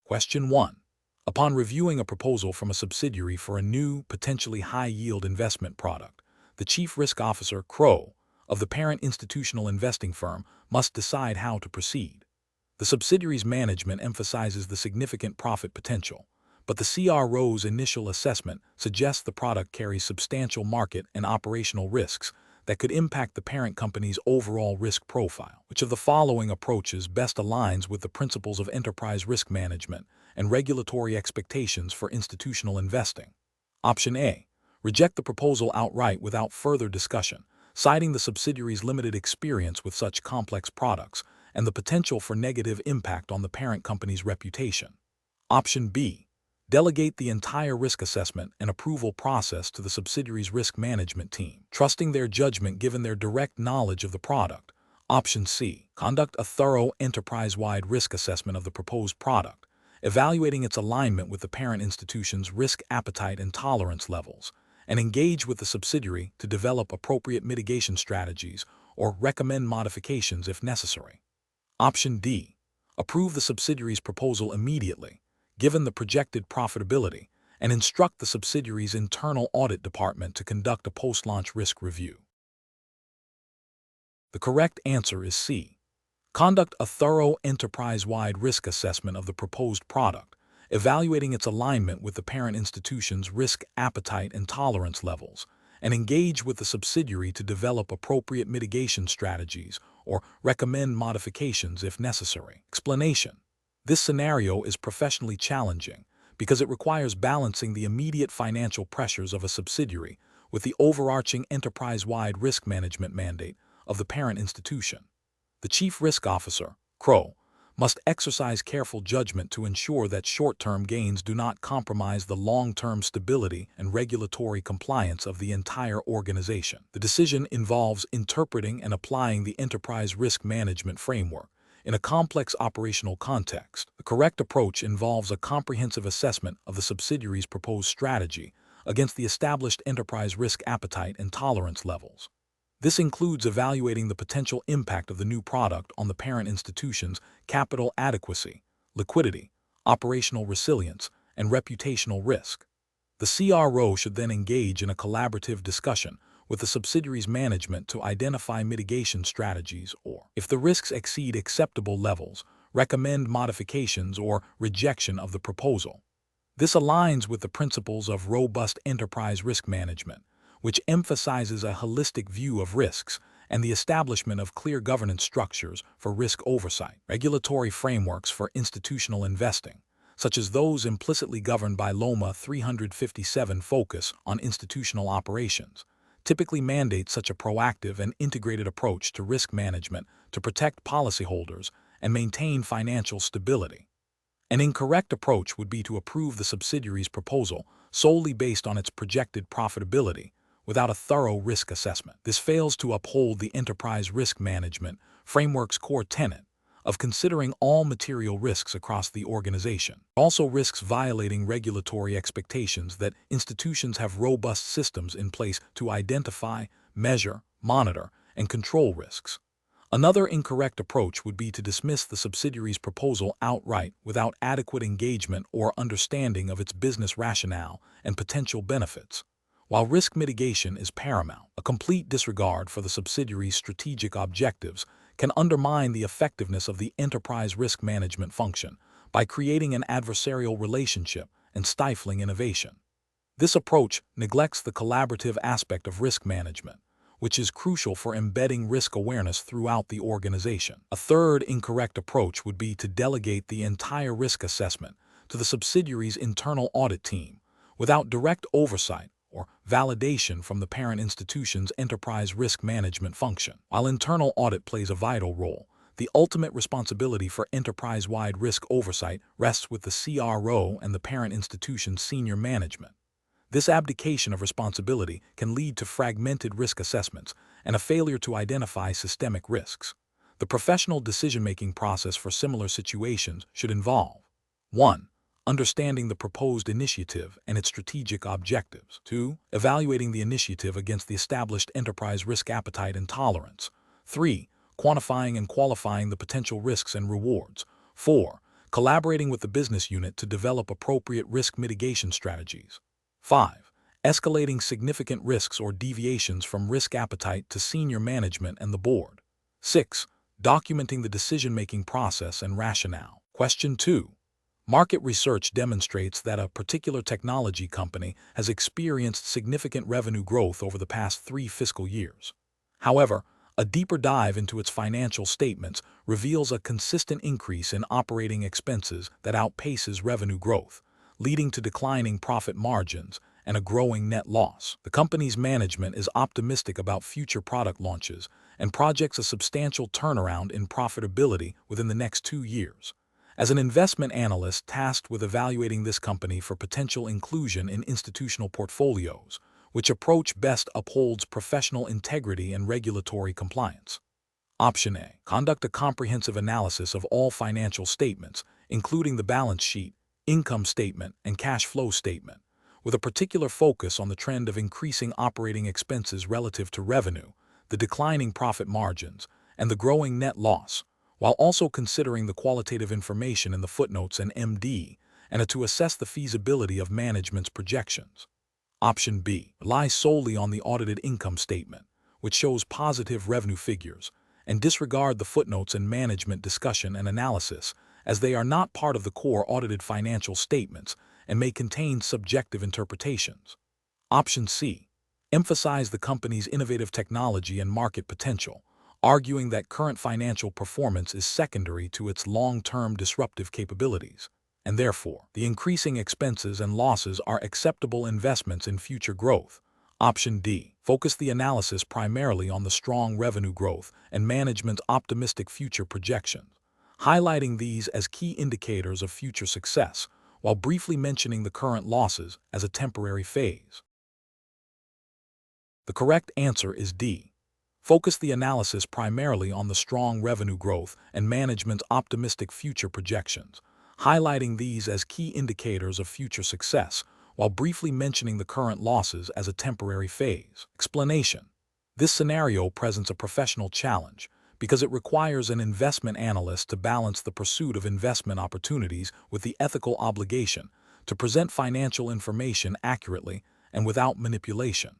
Question 1. Upon reviewing a proposal from a subsidiary for a new, potentially high-yield investment product, the Chief Risk Officer, Crow, of the parent institutional investing firm must decide how to proceed. The subsidiary's management emphasizes the significant profit potential, but the CRO's initial assessment suggests the product carries substantial market and operational risks that could impact the parent company's overall risk profile. Which of the following approaches best aligns with the principles of enterprise risk management and regulatory expectations for institutional investing? Option A. Reject the proposal outright without further discussion, citing the subsidiary's limited experience with such complex products and the potential for negative impact on the parent company's reputation. Option B. Delegate the entire risk assessment and approval process to the subsidiary's risk management team, trusting their judgment given their direct knowledge of the product. Option C. Conduct a thorough enterprise-wide risk assessment of the proposed product, evaluating its alignment with the parent institution's risk appetite and tolerance levels, and engage with the subsidiary to develop appropriate mitigation strategies or recommend modifications if necessary. Option D. Approve the subsidiary's proposal immediately, given the projected profitability, and instruct the subsidiary's internal audit department to conduct a post-launch risk review. The correct answer is C. Conduct a thorough enterprise-wide risk assessment of the proposed product, evaluating its alignment with the parent institution's risk appetite and tolerance levels, and engage with the subsidiary to develop appropriate mitigation strategies or recommend modifications if necessary. Explanation. This scenario is professionally challenging because it requires balancing the immediate financial pressures of a subsidiary with the overarching enterprise-wide risk management mandate of the parent institution. The Chief Risk Officer, Crow, must exercise careful judgment to ensure that short-term gains do not compromise the long-term stability and regulatory compliance of the entire organization. The decision involves interpreting and applying the enterprise risk management framework in a complex operational context. The correct approach involves a comprehensive assessment of the subsidiary's proposed strategy against the established enterprise risk appetite and tolerance levels. This includes evaluating the potential impact of the new product on the parent institution's capital adequacy, liquidity, operational resilience, and reputational risk. The CRO should then engage in a collaborative discussion with the subsidiary's management to identify mitigation strategies or, if the risks exceed acceptable levels, recommend modifications or rejection of the proposal. This aligns with the principles of robust enterprise risk management, which emphasizes a holistic view of risks and the establishment of clear governance structures for risk oversight. Regulatory frameworks for institutional investing, such as those implicitly governed by LOMA 357, focus on institutional operations, typically mandate such a proactive and integrated approach to risk management to protect policyholders and maintain financial stability. An incorrect approach would be to approve the subsidiary's proposal solely based on its projected profitability without a thorough risk assessment. This fails to uphold the enterprise risk management framework's core tenet of considering all material risks across the organization. It also risks violating regulatory expectations that institutions have robust systems in place to identify, measure, monitor, and control risks. Another incorrect approach would be to dismiss the subsidiary's proposal outright without adequate engagement or understanding of its business rationale and potential benefits. While risk mitigation is paramount, a complete disregard for the subsidiary's strategic objectives can undermine the effectiveness of the enterprise risk management function by creating an adversarial relationship and stifling innovation. This approach neglects the collaborative aspect of risk management, which is crucial for embedding risk awareness throughout the organization. A third incorrect approach would be to delegate the entire risk assessment to the subsidiary's internal audit team without direct oversight or validation from the parent institution's enterprise risk management function. While internal audit plays a vital role, the ultimate responsibility for enterprise-wide risk oversight rests with the CRO and the parent institution's senior management. This abdication of responsibility can lead to fragmented risk assessments and a failure to identify systemic risks. The professional decision-making process for similar situations should involve 1. Understanding the proposed initiative and its strategic objectives. 2. Evaluating the initiative against the established enterprise risk appetite and tolerance. 3. Quantifying and qualifying the potential risks and rewards. 4. Collaborating with the business unit to develop appropriate risk mitigation strategies. 5. Escalating significant risks or deviations from risk appetite to senior management and the board. 6. Documenting the decision-making process and rationale. Question 2. Market research demonstrates that a particular technology company has experienced significant revenue growth over the past 3 fiscal years. However, a deeper dive into its financial statements reveals a consistent increase in operating expenses that outpaces revenue growth, leading to declining profit margins and a growing net loss. The company's management is optimistic about future product launches and projects a substantial turnaround in profitability within the next 2 years. As an investment analyst tasked with evaluating this company for potential inclusion in institutional portfolios, which approach best upholds professional integrity and regulatory compliance? Option A. Conduct a comprehensive analysis of all financial statements, including the balance sheet, income statement, and cash flow statement, with a particular focus on the trend of increasing operating expenses relative to revenue, the declining profit margins, and the growing net loss, while also considering the qualitative information in the footnotes and MD, and to assess the feasibility of management's projections. Option B. Rely solely on the audited income statement, which shows positive revenue figures, and disregard the footnotes and management discussion and analysis, as they are not part of the core audited financial statements and may contain subjective interpretations. Option C. Emphasize the company's innovative technology and market potential, arguing that current financial performance is secondary to its long-term disruptive capabilities, and therefore, the increasing expenses and losses are acceptable investments in future growth. Option D. Focus the analysis primarily on the strong revenue growth and management's optimistic future projections, highlighting these as key indicators of future success, while briefly mentioning the current losses as a temporary phase. The correct answer is D. Focus the analysis primarily on the strong revenue growth and management's optimistic future projections, highlighting these as key indicators of future success, while briefly mentioning the current losses as a temporary phase. Explanation. This scenario presents a professional challenge because it requires an investment analyst to balance the pursuit of investment opportunities with the ethical obligation to present financial information accurately and without manipulation.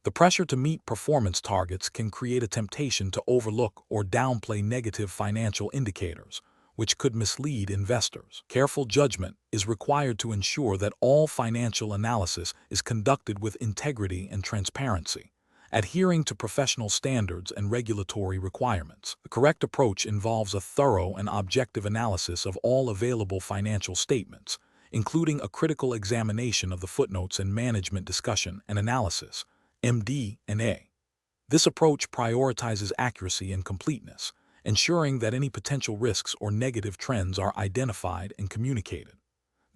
The pressure to meet performance targets can create a temptation to overlook or downplay negative financial indicators, which could mislead investors. Careful judgment is required to ensure that all financial analysis is conducted with integrity and transparency, adhering to professional standards and regulatory requirements. The correct approach involves a thorough and objective analysis of all available financial statements, including a critical examination of the footnotes and management discussion and analysis, MD and A. This approach prioritizes accuracy and completeness, ensuring that any potential risks or negative trends are identified and communicated.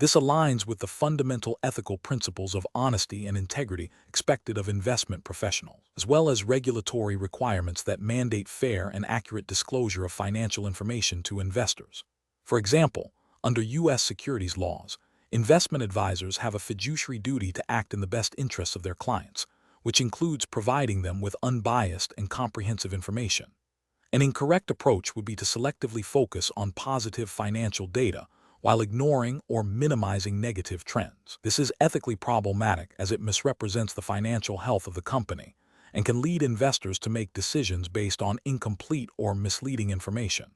This aligns with the fundamental ethical principles of honesty and integrity expected of investment professionals, as well as regulatory requirements that mandate fair and accurate disclosure of financial information to investors. For example, under U.S. securities laws, investment advisors have a fiduciary duty to act in the best interests of their clients, which includes providing them with unbiased and comprehensive information. An incorrect approach would be to selectively focus on positive financial data while ignoring or minimizing negative trends. This is ethically problematic as it misrepresents the financial health of the company and can lead investors to make decisions based on incomplete or misleading information.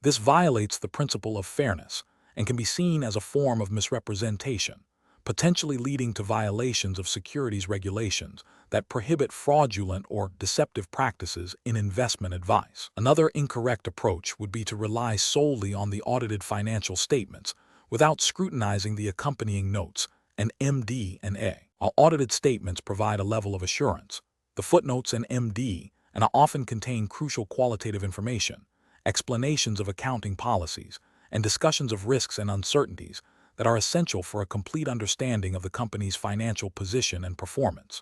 This violates the principle of fairness and can be seen as a form of misrepresentation, potentially leading to violations of securities regulations that prohibit fraudulent or deceptive practices in investment advice. Another incorrect approach would be to rely solely on the audited financial statements without scrutinizing the accompanying notes and MD and A. While audited statements provide a level of assurance, the footnotes and MD and often contain crucial qualitative information, explanations of accounting policies, and discussions of risks and uncertainties that are essential for a complete understanding of the company's financial position and performance.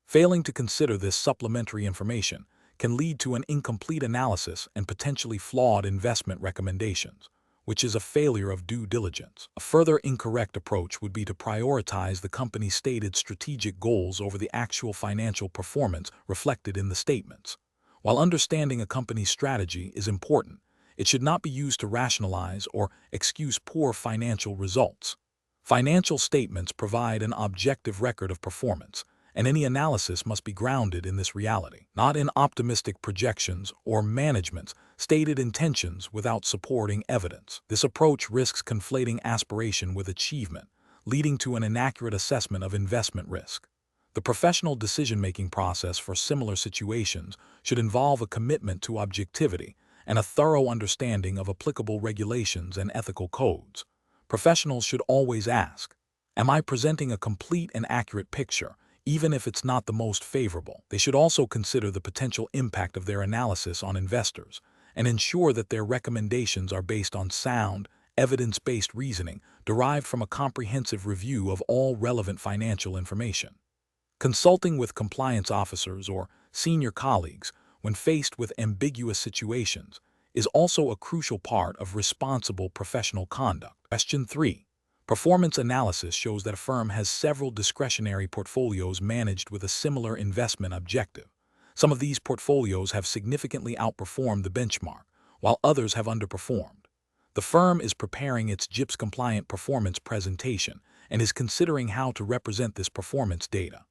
Failing to consider this supplementary information can lead to an incomplete analysis and potentially flawed investment recommendations, which is a failure of due diligence. A further incorrect approach would be to prioritize the company's stated strategic goals over the actual financial performance reflected in the statements. While understanding a company's strategy is important, It should not be used to rationalize or excuse poor financial results. Financial statements provide an objective record of performance, and any analysis must be grounded in this reality, not in optimistic projections or management's stated intentions without supporting evidence. This approach risks conflating aspiration with achievement, leading to an inaccurate assessment of investment risk. The professional decision-making process for similar situations should involve a commitment to objectivity and a thorough understanding of applicable regulations and ethical codes. Professionals should always ask, am I presenting a complete and accurate picture, even if it's not the most favorable? They should also consider the potential impact of their analysis on investors and ensure that their recommendations are based on sound, evidence-based reasoning derived from a comprehensive review of all relevant financial information. Consulting with compliance officers or senior colleagues when faced with ambiguous situations is also a crucial part of responsible professional conduct. Question 3. Performance analysis shows that a firm has several discretionary portfolios managed with a similar investment objective. Some of these portfolios have significantly outperformed the benchmark, while others have underperformed. The firm is preparing its GIPS-compliant performance presentation and is considering how to represent this performance data.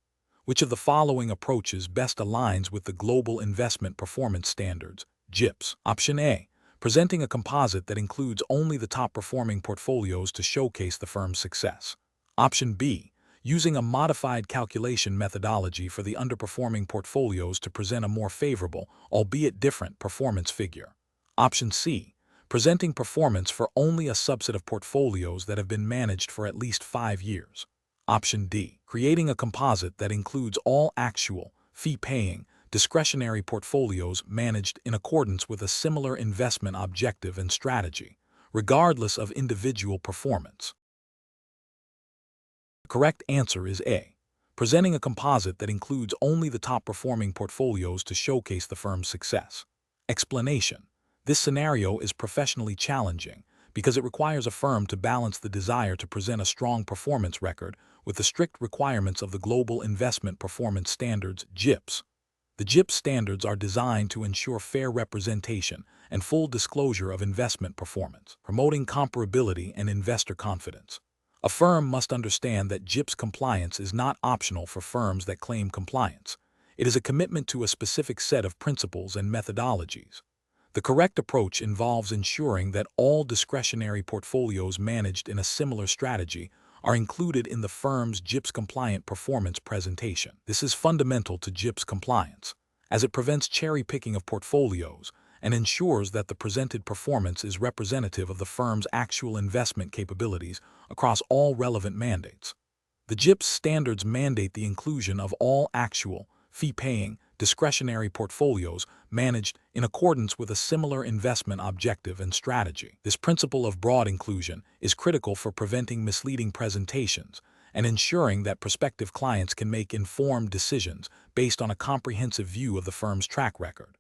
Which of the following approaches best aligns with the Global Investment Performance Standards, GIPS? Option A. Presenting a composite that includes only the top-performing portfolios to showcase the firm's success. Option B. Using a modified calculation methodology for the underperforming portfolios to present a more favorable, albeit different, performance figure. Option C. Presenting performance for only a subset of portfolios that have been managed for at least 5 years. Option D. Creating a composite that includes all actual, fee-paying, discretionary portfolios managed in accordance with a similar investment objective and strategy, regardless of individual performance. The correct answer is A. Presenting a composite that includes only the top-performing portfolios to showcase the firm's success. Explanation. This scenario is professionally challenging because it requires a firm to balance the desire to present a strong performance record with the strict requirements of the Global Investment Performance Standards, GIPS. The GIPS standards are designed to ensure fair representation and full disclosure of investment performance, promoting comparability and investor confidence. A firm must understand that GIPS compliance is not optional for firms that claim compliance. It is a commitment to a specific set of principles and methodologies. The correct approach involves ensuring that all discretionary portfolios managed in a similar strategy are included in the firm's GIPS-compliant performance presentation. This is fundamental to GIPS compliance, as it prevents cherry-picking of portfolios and ensures that the presented performance is representative of the firm's actual investment capabilities across all relevant mandates. The GIPS standards mandate the inclusion of all actual, fee-paying, discretionary portfolios managed in accordance with a similar investment objective and strategy. This principle of broad inclusion is critical for preventing misleading presentations and ensuring that prospective clients can make informed decisions based on a comprehensive view of the firm's track record.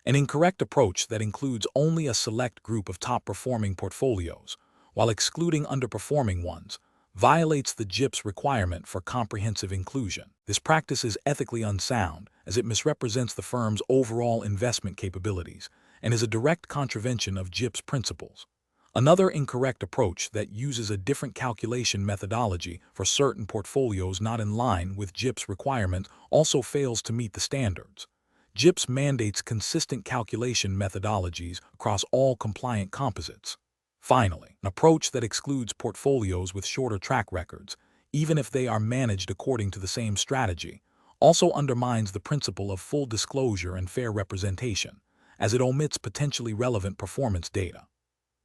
An incorrect approach that includes only a select group of top-performing portfolios, while excluding underperforming ones, violates the GIPS requirement for comprehensive inclusion. This practice is ethically unsound as it misrepresents the firm's overall investment capabilities and is a direct contravention of GIPS principles. Another incorrect approach that uses a different calculation methodology for certain portfolios not in line with GIPS requirements also fails to meet the standards. GIPS mandates consistent calculation methodologies across all compliant composites. Finally, an approach that excludes portfolios with shorter track records, even if they are managed according to the same strategy, also undermines the principle of full disclosure and fair representation, as it omits potentially relevant performance data.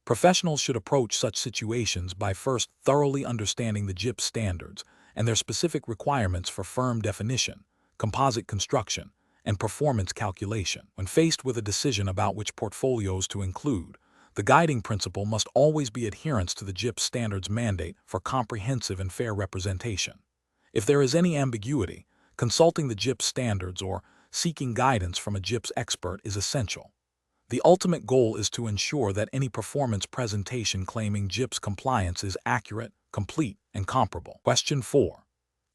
Professionals should approach such situations by first thoroughly understanding the GIPS standards and their specific requirements for firm definition, composite construction, and performance calculation. When faced with a decision about which portfolios to include, the guiding principle must always be adherence to the GIPS standards mandate for comprehensive and fair representation. If there is any ambiguity, consulting the GIPS standards or seeking guidance from a GIPS expert is essential. The ultimate goal is to ensure that any performance presentation claiming GIPS compliance is accurate, complete, and comparable. Question 4.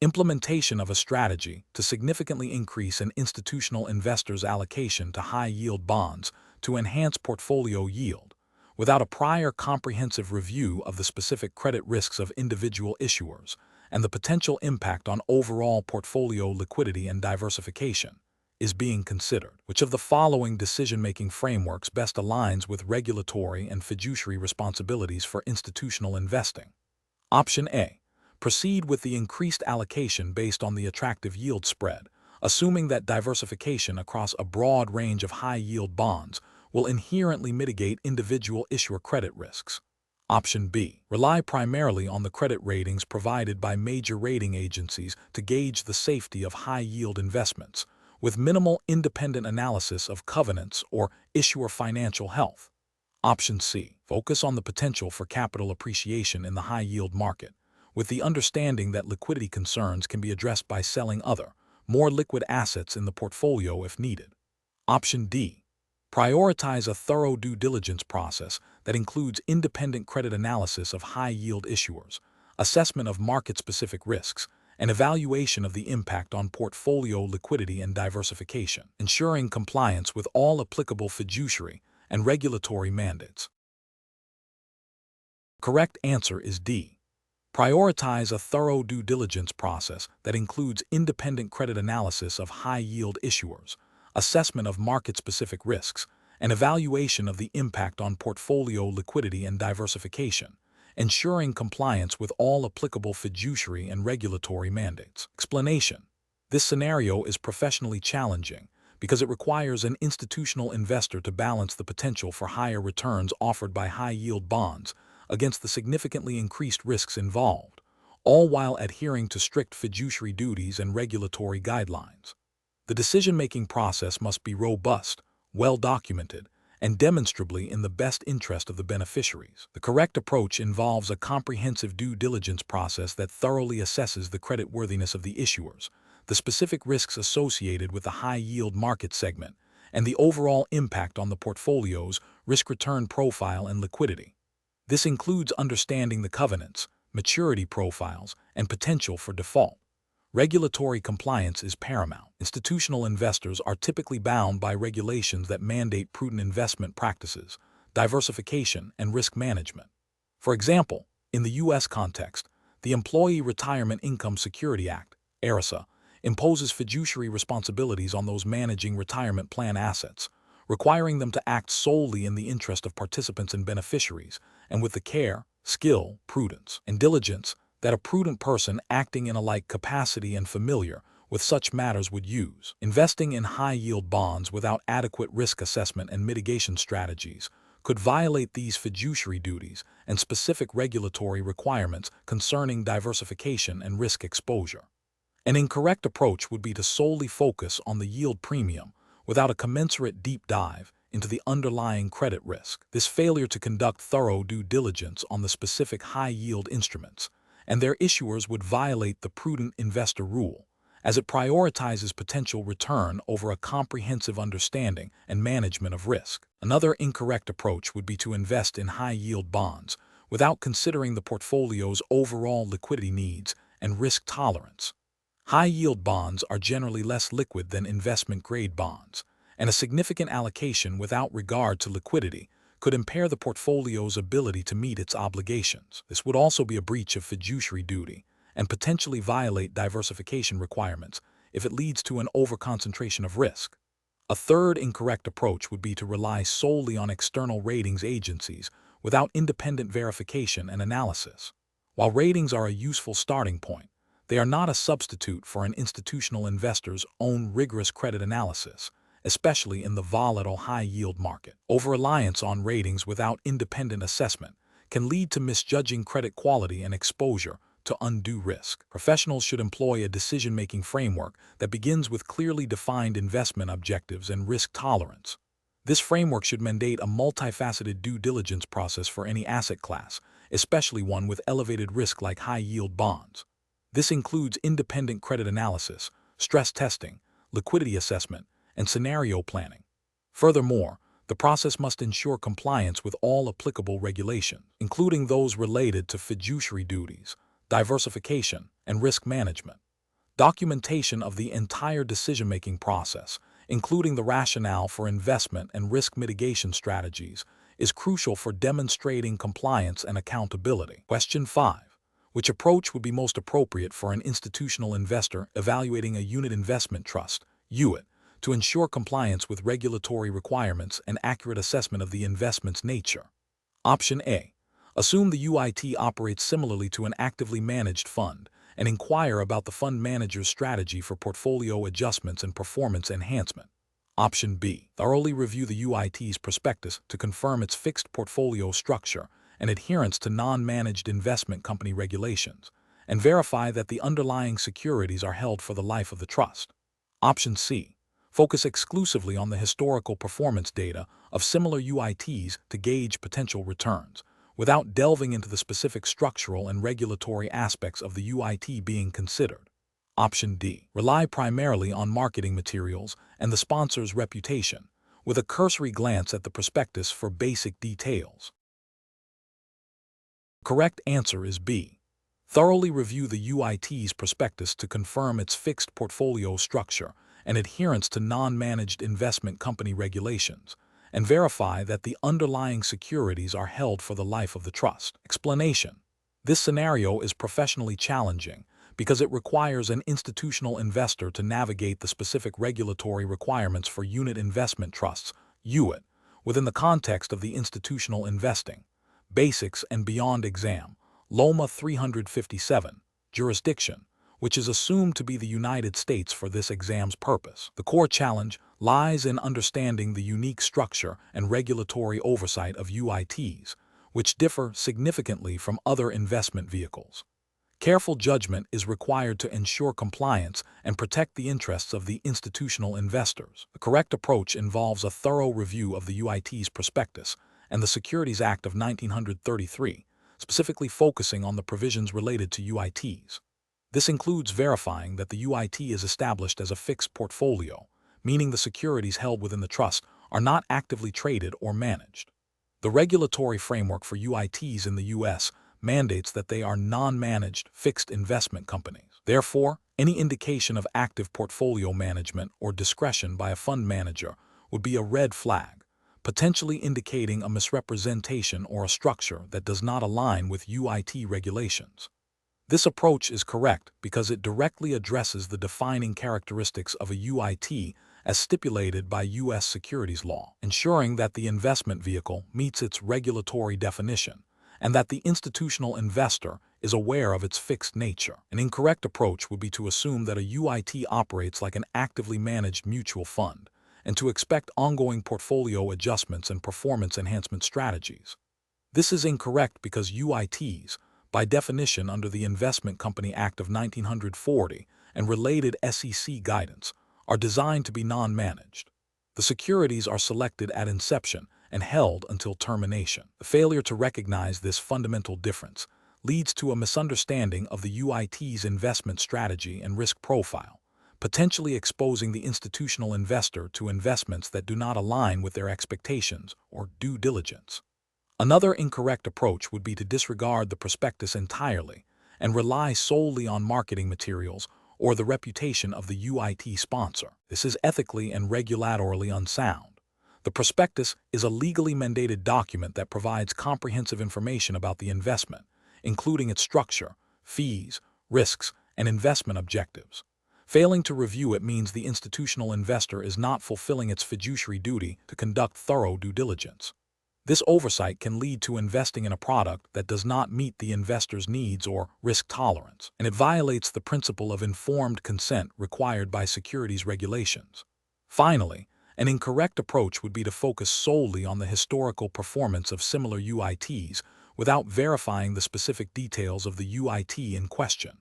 Implementation of a strategy to significantly increase an institutional investor's allocation to high-yield bonds to enhance portfolio yield without a prior comprehensive review of the specific credit risks of individual issuers and the potential impact on overall portfolio liquidity and diversification, is being considered. Which of the following decision-making frameworks best aligns with regulatory and fiduciary responsibilities for institutional investing? Option A. Proceed with the increased allocation based on the attractive yield spread, assuming that diversification across a broad range of high-yield bonds will inherently mitigate individual issuer credit risks. Option B. Rely primarily on the credit ratings provided by major rating agencies to gauge the safety of high-yield investments, with minimal independent analysis of covenants or issuer financial health. Option C. Focus on the potential for capital appreciation in the high-yield market, with the understanding that liquidity concerns can be addressed by selling other, more liquid assets in the portfolio if needed. Option D. Prioritize a thorough due diligence process that includes independent credit analysis of high-yield issuers, assessment of market-specific risks, and evaluation of the impact on portfolio liquidity and diversification, ensuring compliance with all applicable fiduciary and regulatory mandates. Correct answer is D. Prioritize a thorough due diligence process that includes independent credit analysis of high-yield issuers, assessment of market-specific risks, and evaluation of the impact on portfolio liquidity and diversification, ensuring compliance with all applicable fiduciary and regulatory mandates. Explanation: this scenario is professionally challenging because it requires an institutional investor to balance the potential for higher returns offered by high-yield bonds against the significantly increased risks involved, all while adhering to strict fiduciary duties and regulatory guidelines. The decision-making process must be robust, well-documented, and demonstrably in the best interest of the beneficiaries. The correct approach involves a comprehensive due diligence process that thoroughly assesses the creditworthiness of the issuers, the specific risks associated with the high-yield market segment, and the overall impact on the portfolio's risk-return profile and liquidity. This includes understanding the covenants, maturity profiles, and potential for default. Regulatory compliance is paramount. Institutional investors are typically bound by regulations that mandate prudent investment practices, diversification, and risk management. For example, in the U.S. context, the Employee Retirement Income Security Act, ERISA, imposes fiduciary responsibilities on those managing retirement plan assets, requiring them to act solely in the interest of participants and beneficiaries, and with the care, skill, prudence, and diligence that a prudent person acting in a like capacity and familiar with such matters would use. Investing in high-yield bonds without adequate risk assessment and mitigation strategies could violate these fiduciary duties and specific regulatory requirements concerning diversification and risk exposure. An incorrect approach would be to solely focus on the yield premium without a commensurate deep dive into the underlying credit risk. This failure to conduct thorough due diligence on the specific high-yield instruments and their issuers would violate the prudent investor rule, as it prioritizes potential return over a comprehensive understanding and management of risk. Another incorrect approach would be to invest in high-yield bonds without considering the portfolio's overall liquidity needs and risk tolerance. High-yield bonds are generally less liquid than investment-grade bonds, and a significant allocation without regard to liquidity could impair the portfolio's ability to meet its obligations. This would also be a breach of fiduciary duty and potentially violate diversification requirements if it leads to an overconcentration of risk. A third incorrect approach would be to rely solely on external ratings agencies without independent verification and analysis. While ratings are a useful starting point, they are not a substitute for an institutional investor's own rigorous credit analysis, especially in the volatile high-yield market. Over-reliance on ratings without independent assessment can lead to misjudging credit quality and exposure to undue risk. Professionals should employ a decision-making framework that begins with clearly defined investment objectives and risk tolerance. This framework should mandate a multifaceted due diligence process for any asset class, especially one with elevated risk like high-yield bonds. This includes independent credit analysis, stress testing, liquidity assessment, and scenario planning. Furthermore, the process must ensure compliance with all applicable regulations, including those related to fiduciary duties, diversification, and risk management. Documentation of the entire decision-making process, including the rationale for investment and risk mitigation strategies, is crucial for demonstrating compliance and accountability. Question 5. Which approach would be most appropriate for an institutional investor evaluating a unit investment trust, UIT, to ensure compliance with regulatory requirements and accurate assessment of the investment's nature? Option A. Assume the UIT operates similarly to an actively managed fund and inquire about the fund manager's strategy for portfolio adjustments and performance enhancement. Option B. Thoroughly review the UIT's prospectus to confirm its fixed portfolio structure and adherence to non-managed investment company regulations, and verify that the underlying securities are held for the life of the trust. Option C. Focus exclusively on the historical performance data of similar UITs to gauge potential returns, without delving into the specific structural and regulatory aspects of the UIT being considered. Option D. Rely primarily on marketing materials and the sponsor's reputation, with a cursory glance at the prospectus for basic details. Correct answer is B. Thoroughly review the UIT's prospectus to confirm its fixed portfolio structure and adherence to non-managed investment company regulations, and verify that the underlying securities are held for the life of the trust. Explanation. This scenario is professionally challenging because it requires an institutional investor to navigate the specific regulatory requirements for unit investment trusts, UIT, within the context of the institutional investing Basics and Beyond exam, LOMA 357, jurisdiction, which is assumed to be the United States for this exam's purpose. The core challenge lies in understanding the unique structure and regulatory oversight of UITs, which differ significantly from other investment vehicles. Careful judgment is required to ensure compliance and protect the interests of the institutional investors. The correct approach involves a thorough review of the UIT's prospectus and the Securities Act of 1933, specifically focusing on the provisions related to UITs. This includes verifying that the UIT is established as a fixed portfolio, meaning the securities held within the trust are not actively traded or managed. The regulatory framework for UITs in the U.S. mandates that they are non-managed fixed investment companies. Therefore, any indication of active portfolio management or discretion by a fund manager would be a red flag, potentially indicating a misrepresentation or a structure that does not align with UIT regulations. This approach is correct because it directly addresses the defining characteristics of a UIT as stipulated by U.S. securities law, ensuring that the investment vehicle meets its regulatory definition and that the institutional investor is aware of its fixed nature. An incorrect approach would be to assume that a UIT operates like an actively managed mutual fund and to expect ongoing portfolio adjustments and performance enhancement strategies. This is incorrect because UITs, by definition under the Investment Company Act of 1940 and related SEC guidance, are designed to be non-managed. The securities are selected at inception and held until termination. The failure to recognize this fundamental difference leads to a misunderstanding of the UIT's investment strategy and risk profile, potentially exposing the institutional investor to investments that do not align with their expectations or due diligence. Another incorrect approach would be to disregard the prospectus entirely and rely solely on marketing materials or the reputation of the UIT sponsor. This is ethically and regulatorily unsound. The prospectus is a legally mandated document that provides comprehensive information about the investment, including its structure, fees, risks, and investment objectives. Failing to review it means the institutional investor is not fulfilling its fiduciary duty to conduct thorough due diligence. This oversight can lead to investing in a product that does not meet the investor's needs or risk tolerance, and it violates the principle of informed consent required by securities regulations. Finally, an incorrect approach would be to focus solely on the historical performance of similar UITs without verifying the specific details of the UIT in question.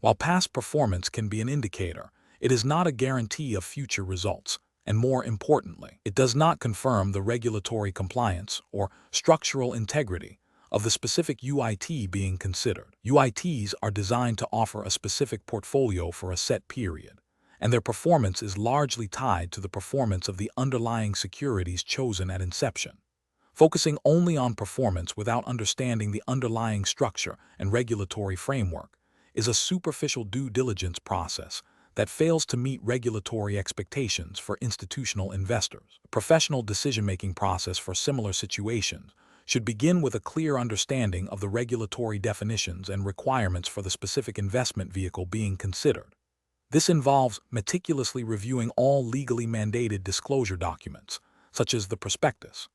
While past performance can be an indicator, it is not a guarantee of future results. And more importantly, it does not confirm the regulatory compliance or structural integrity of the specific UIT being considered. UITs are designed to offer a specific portfolio for a set period, and their performance is largely tied to the performance of the underlying securities chosen at inception. Focusing only on performance without understanding the underlying structure and regulatory framework is a superficial due diligence process that fails to meet regulatory expectations for institutional investors. A professional decision-making process for similar situations should begin with a clear understanding of the regulatory definitions and requirements for the specific investment vehicle being considered. This involves meticulously reviewing all legally mandated disclosure documents, such as the prospectus.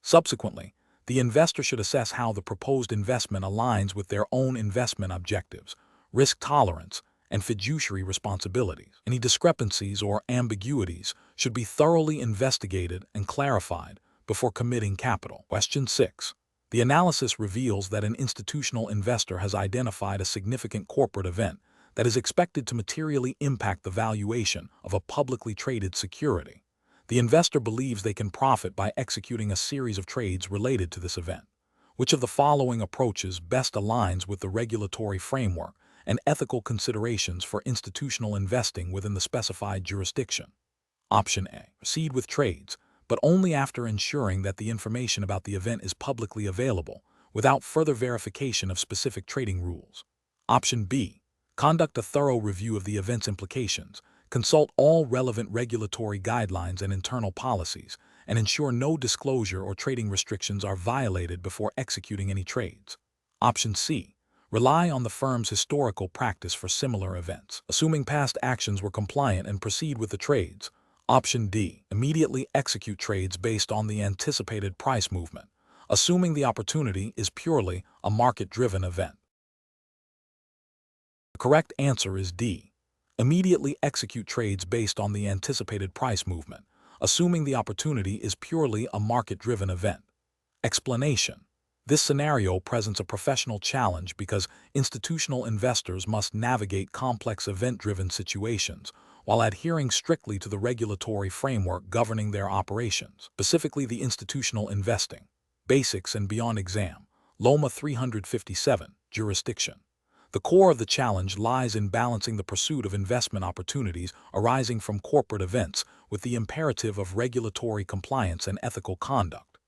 Subsequently, the investor should assess how the proposed investment aligns with their own investment objectives, risk tolerance, and fiduciary responsibilities. Any discrepancies or ambiguities should be thoroughly investigated and clarified before committing capital. Question 6. The analysis reveals that an institutional investor has identified a significant corporate event that is expected to materially impact the valuation of a publicly traded security. The investor believes they can profit by executing a series of trades related to this event. Which of the following approaches best aligns with the regulatory framework and ethical considerations for institutional investing within the specified jurisdiction? Option A. Proceed with trades, but only after ensuring that the information about the event is publicly available, without further verification of specific trading rules. Option B. Conduct a thorough review of the event's implications, consult all relevant regulatory guidelines and internal policies, and ensure no disclosure or trading restrictions are violated before executing any trades. Option C. Rely on the firm's historical practice for similar events, assuming past actions were compliant, and proceed with the trades. Option D. Immediately execute trades based on the anticipated price movement, assuming the opportunity is purely a market-driven event. The correct answer is D. Immediately execute trades based on the anticipated price movement, assuming the opportunity is purely a market-driven event. Explanation. This scenario presents a professional challenge because institutional investors must navigate complex event-driven situations while adhering strictly to the regulatory framework governing their operations, specifically the Institutional Investing, Basics and Beyond exam, LOMA 357, jurisdiction. The core of the challenge lies in balancing the pursuit of investment opportunities arising from corporate events with the imperative of regulatory compliance and ethical conduct.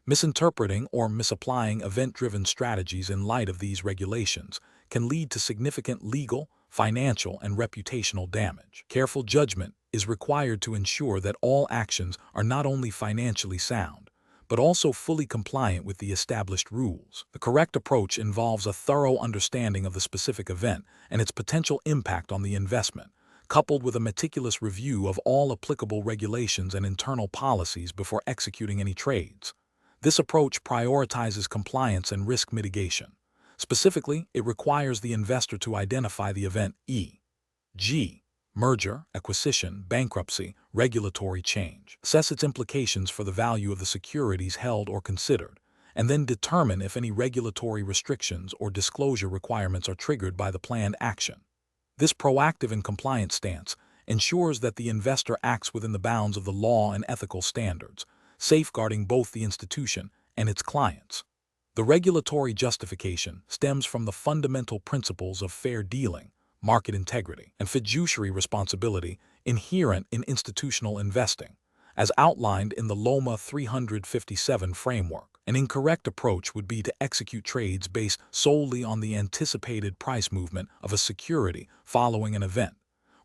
Misinterpreting or misapplying event-driven strategies in light of these regulations can lead to significant legal, financial, and reputational damage. Careful judgment is required to ensure that all actions are not only financially sound, but also fully compliant with the established rules. The correct approach involves a thorough understanding of the specific event and its potential impact on the investment, coupled with a meticulous review of all applicable regulations and internal policies before executing any trades. This approach prioritizes compliance and risk mitigation. Specifically, it requires the investor to identify the event e.g., merger, acquisition, bankruptcy, regulatory change, assess its implications for the value of the securities held or considered, and then determine if any regulatory restrictions or disclosure requirements are triggered by the planned action. This proactive and compliant stance ensures that the investor acts within the bounds of the law and ethical standards, safeguarding both the institution and its clients. The regulatory justification stems from the fundamental principles of fair dealing, market integrity, and fiduciary responsibility inherent in institutional investing, as outlined in the LOMA 357 framework. An incorrect approach would be to execute trades based solely on the anticipated price movement of a security following an event,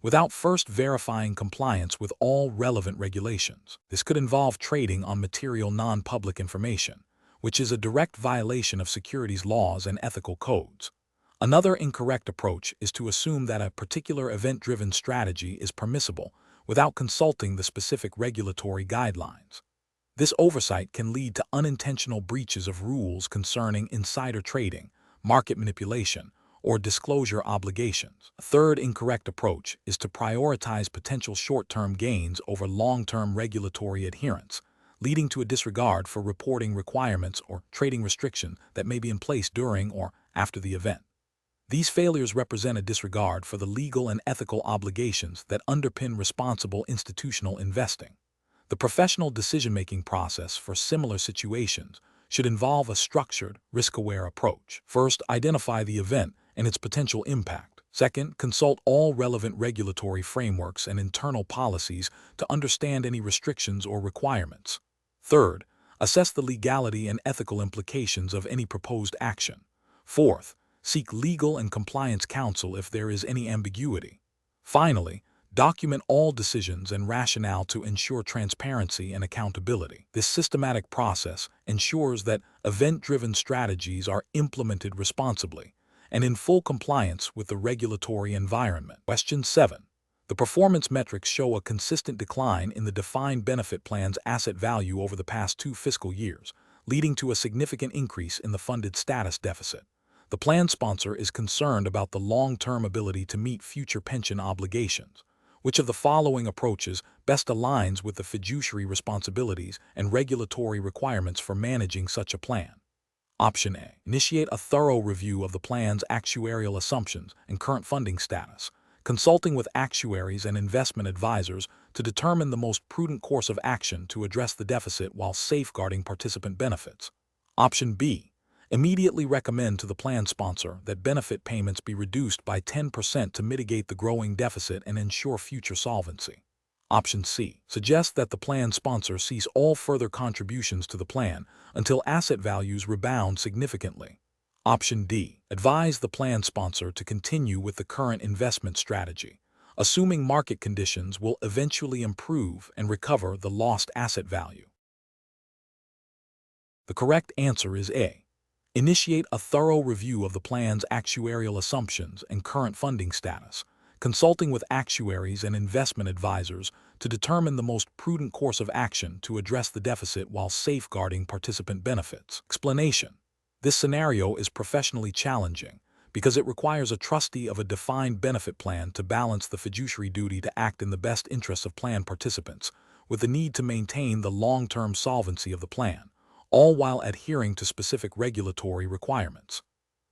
without first verifying compliance with all relevant regulations. This could involve trading on material non-public information, which is a direct violation of securities laws and ethical codes. Another incorrect approach is to assume that a particular event-driven strategy is permissible without consulting the specific regulatory guidelines. This oversight can lead to unintentional breaches of rules concerning insider trading, market manipulation, or disclosure obligations. A third incorrect approach is to prioritize potential short-term gains over long-term regulatory adherence, leading to a disregard for reporting requirements or trading restrictions that may be in place during or after the event. These failures represent a disregard for the legal and ethical obligations that underpin responsible institutional investing. The professional decision-making process for similar situations should involve a structured, risk-aware approach. First, identify the event and its potential impact. Second, consult all relevant regulatory frameworks and internal policies to understand any restrictions or requirements. Third, assess the legality and ethical implications of any proposed action. Fourth, seek legal and compliance counsel if there is any ambiguity. Finally, Document all decisions and rationale to ensure transparency and accountability. This systematic process ensures that event-driven strategies are implemented responsibly and in full compliance with the regulatory environment. Question 7. The performance metrics show a consistent decline in the defined benefit plan's asset value over the past 2 fiscal years, leading to a significant increase in the funded status deficit. The plan sponsor is concerned about the long-term ability to meet future pension obligations. Which of the following approaches best aligns with the fiduciary responsibilities and regulatory requirements for managing such a plan? Option A. Initiate a thorough review of the plan's actuarial assumptions and current funding status, consulting with actuaries and investment advisors to determine the most prudent course of action to address the deficit while safeguarding participant benefits. Option B. Immediately recommend to the plan sponsor that benefit payments be reduced by 10% to mitigate the growing deficit and ensure future solvency. Option C. Suggest that the plan sponsor cease all further contributions to the plan until asset values rebound significantly. Option D. Advise the plan sponsor to continue with the current investment strategy, assuming market conditions will eventually improve and recover the lost asset value. The correct answer is A. Initiate a thorough review of the plan's actuarial assumptions and current funding status, consulting with actuaries and investment advisors to determine the most prudent course of action to address the deficit while safeguarding participant benefits. Explanation. This scenario is professionally challenging because it requires a trustee of a defined benefit plan to balance the fiduciary duty to act in the best interests of plan participants with the need to maintain the long-term solvency of the plan, all while adhering to specific regulatory requirements.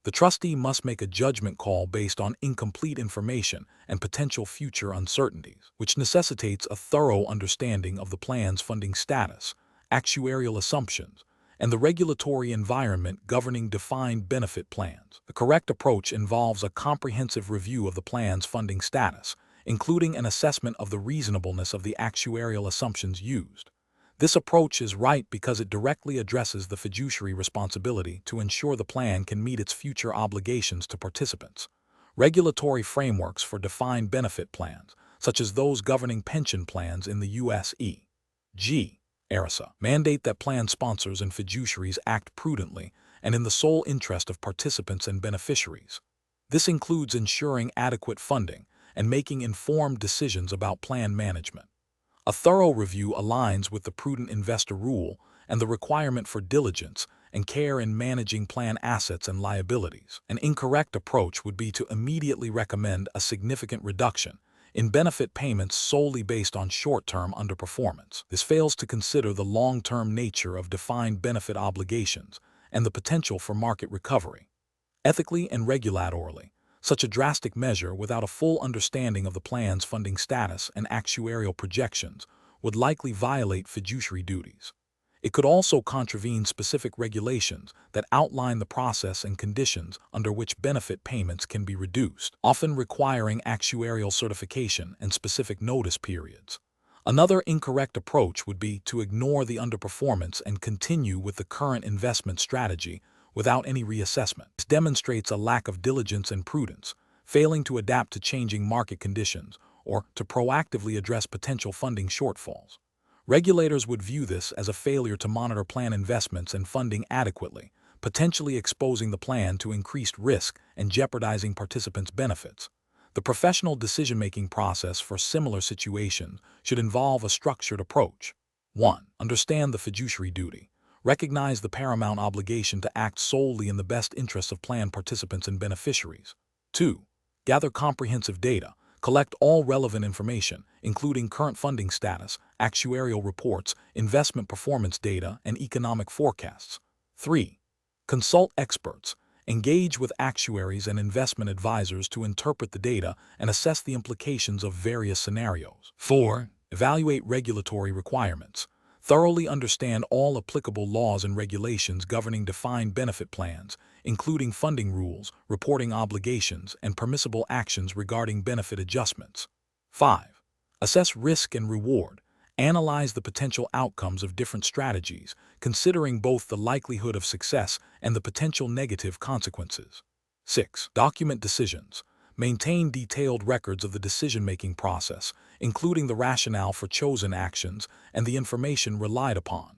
The trustee must make a judgment call based on incomplete information and potential future uncertainties, which necessitates a thorough understanding of the plan's funding status, actuarial assumptions, and the regulatory environment governing defined benefit plans. The correct approach involves a comprehensive review of the plan's funding status, including an assessment of the reasonableness of the actuarial assumptions used. This approach is right because it directly addresses the fiduciary responsibility to ensure the plan can meet its future obligations to participants. Regulatory frameworks for defined benefit plans, such as those governing pension plans in the U.S. e.g. ERISA, mandate that plan sponsors and fiduciaries act prudently and in the sole interest of participants and beneficiaries. This includes ensuring adequate funding and making informed decisions about plan management. A thorough review aligns with the prudent investor rule and the requirement for diligence and care in managing plan assets and liabilities. An incorrect approach would be to immediately recommend a significant reduction in benefit payments solely based on short-term underperformance. This fails to consider the long-term nature of defined benefit obligations and the potential for market recovery. Ethically and regulatorily, such a drastic measure without a full understanding of the plan's funding status and actuarial projections would likely violate fiduciary duties. It could also contravene specific regulations that outline the process and conditions under which benefit payments can be reduced, often requiring actuarial certification and specific notice periods. Another incorrect approach would be to ignore the underperformance and continue with the current investment strategy without any reassessment. This demonstrates a lack of diligence and prudence, failing to adapt to changing market conditions or to proactively address potential funding shortfalls. Regulators would view this as a failure to monitor plan investments and funding adequately, potentially exposing the plan to increased risk and jeopardizing participants' benefits. The professional decision-making process for similar situations should involve a structured approach. 1. Understand the fiduciary duty. Recognize the paramount obligation to act solely in the best interests of plan participants and beneficiaries. 2. Gather comprehensive data. Collect all relevant information, including current funding status, actuarial reports, investment performance data, and economic forecasts. 3. Consult experts. Engage with actuaries and investment advisors to interpret the data and assess the implications of various scenarios. 4. Evaluate regulatory requirements. Thoroughly understand all applicable laws and regulations governing defined benefit plans, including funding rules, reporting obligations, and permissible actions regarding benefit adjustments. 5. Assess risk and reward. Analyze the potential outcomes of different strategies, considering both the likelihood of success and the potential negative consequences. 6. Document decisions. Maintain detailed records of the decision-making process, including the rationale for chosen actions and the information relied upon.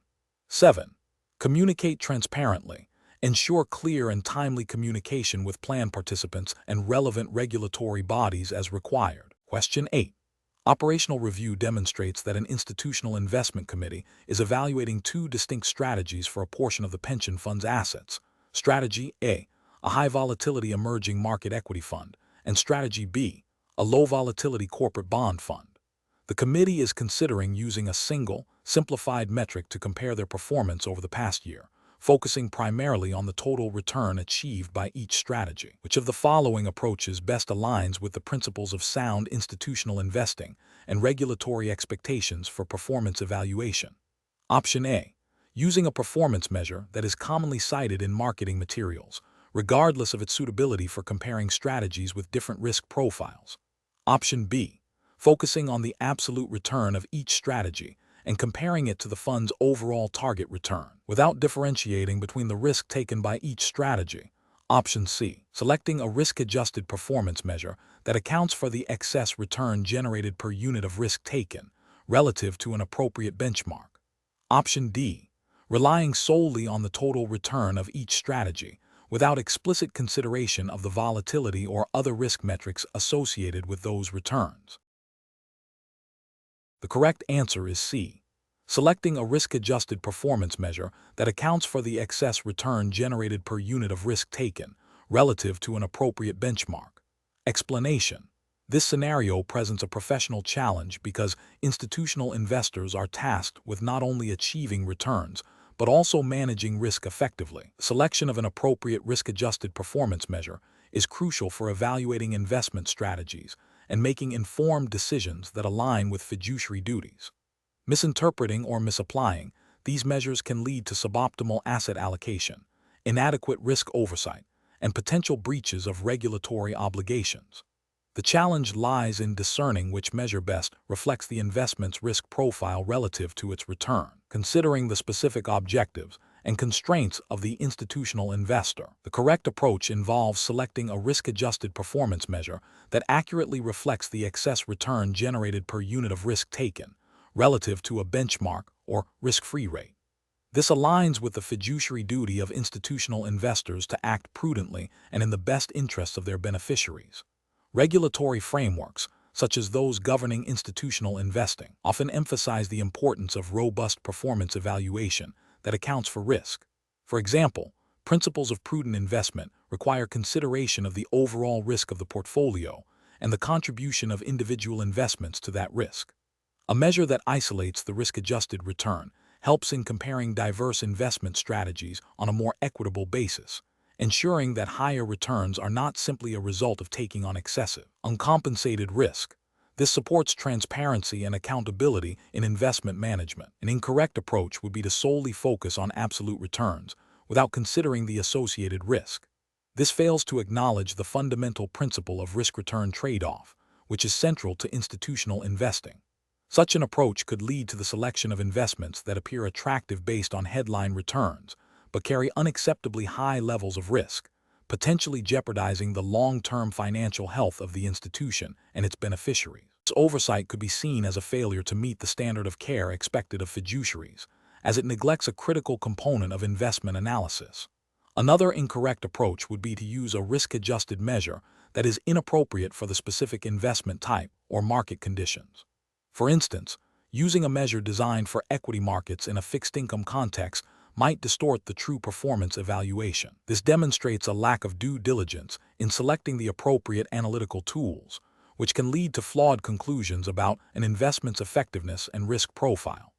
7. Communicate transparently. Ensure clear and timely communication with plan participants and relevant regulatory bodies as required. Question 8. Operational review demonstrates that an institutional investment committee is evaluating two distinct strategies for a portion of the pension fund's assets. Strategy A, a high-volatility emerging market equity fund, and Strategy B, a low-volatility corporate bond fund. The committee is considering using a single, simplified metric to compare their performance over the past year, focusing primarily on the total return achieved by each strategy. Which of the following approaches best aligns with the principles of sound institutional investing and regulatory expectations for performance evaluation? Option A. Using a performance measure that is commonly cited in marketing materials, regardless of its suitability for comparing strategies with different risk profiles. Option B. Focusing on the absolute return of each strategy and comparing it to the fund's overall target return, without differentiating between the risk taken by each strategy. Option C. Selecting a risk-adjusted performance measure that accounts for the excess return generated per unit of risk taken, relative to an appropriate benchmark. Option D. Relying solely on the total return of each strategy, without explicit consideration of the volatility or other risk metrics associated with those returns. The correct answer is C. Selecting a risk-adjusted performance measure that accounts for the excess return generated per unit of risk taken, relative to an appropriate benchmark. Explanation. This scenario presents a professional challenge because institutional investors are tasked with not only achieving returns, but also managing risk effectively. The selection of an appropriate risk-adjusted performance measure is crucial for evaluating investment strategies and making informed decisions that align with fiduciary duties. Misinterpreting or misapplying these measures can lead to suboptimal asset allocation, inadequate risk oversight, and potential breaches of regulatory obligations. The challenge lies in discerning which measure best reflects the investment's risk profile relative to its return, considering the specific objectives and constraints of the institutional investor. The correct approach involves selecting a risk-adjusted performance measure that accurately reflects the excess return generated per unit of risk taken, relative to a benchmark or risk-free rate. This aligns with the fiduciary duty of institutional investors to act prudently and in the best interests of their beneficiaries. Regulatory frameworks, such as those governing institutional investing, often emphasize the importance of robust performance evaluation that accounts for risk. For example, principles of prudent investment require consideration of the overall risk of the portfolio and the contribution of individual investments to that risk. A measure that isolates the risk-adjusted return helps in comparing diverse investment strategies on a more equitable basis, ensuring that higher returns are not simply a result of taking on excessive, uncompensated risk. This supports transparency and accountability in investment management. An incorrect approach would be to solely focus on absolute returns without considering the associated risk. This fails to acknowledge the fundamental principle of risk-return trade-off, which is central to institutional investing. Such an approach could lead to the selection of investments that appear attractive based on headline returns, but carry unacceptably high levels of risk, potentially jeopardizing the long-term financial health of the institution and its beneficiaries. This oversight could be seen as a failure to meet the standard of care expected of fiduciaries, as it neglects a critical component of investment analysis. Another incorrect approach would be to use a risk-adjusted measure that is inappropriate for the specific investment type or market conditions. For instance, using a measure designed for equity markets in a fixed-income context might distort the true performance evaluation. This demonstrates a lack of due diligence in selecting the appropriate analytical tools, which can lead to flawed conclusions about an investment's effectiveness and risk profile.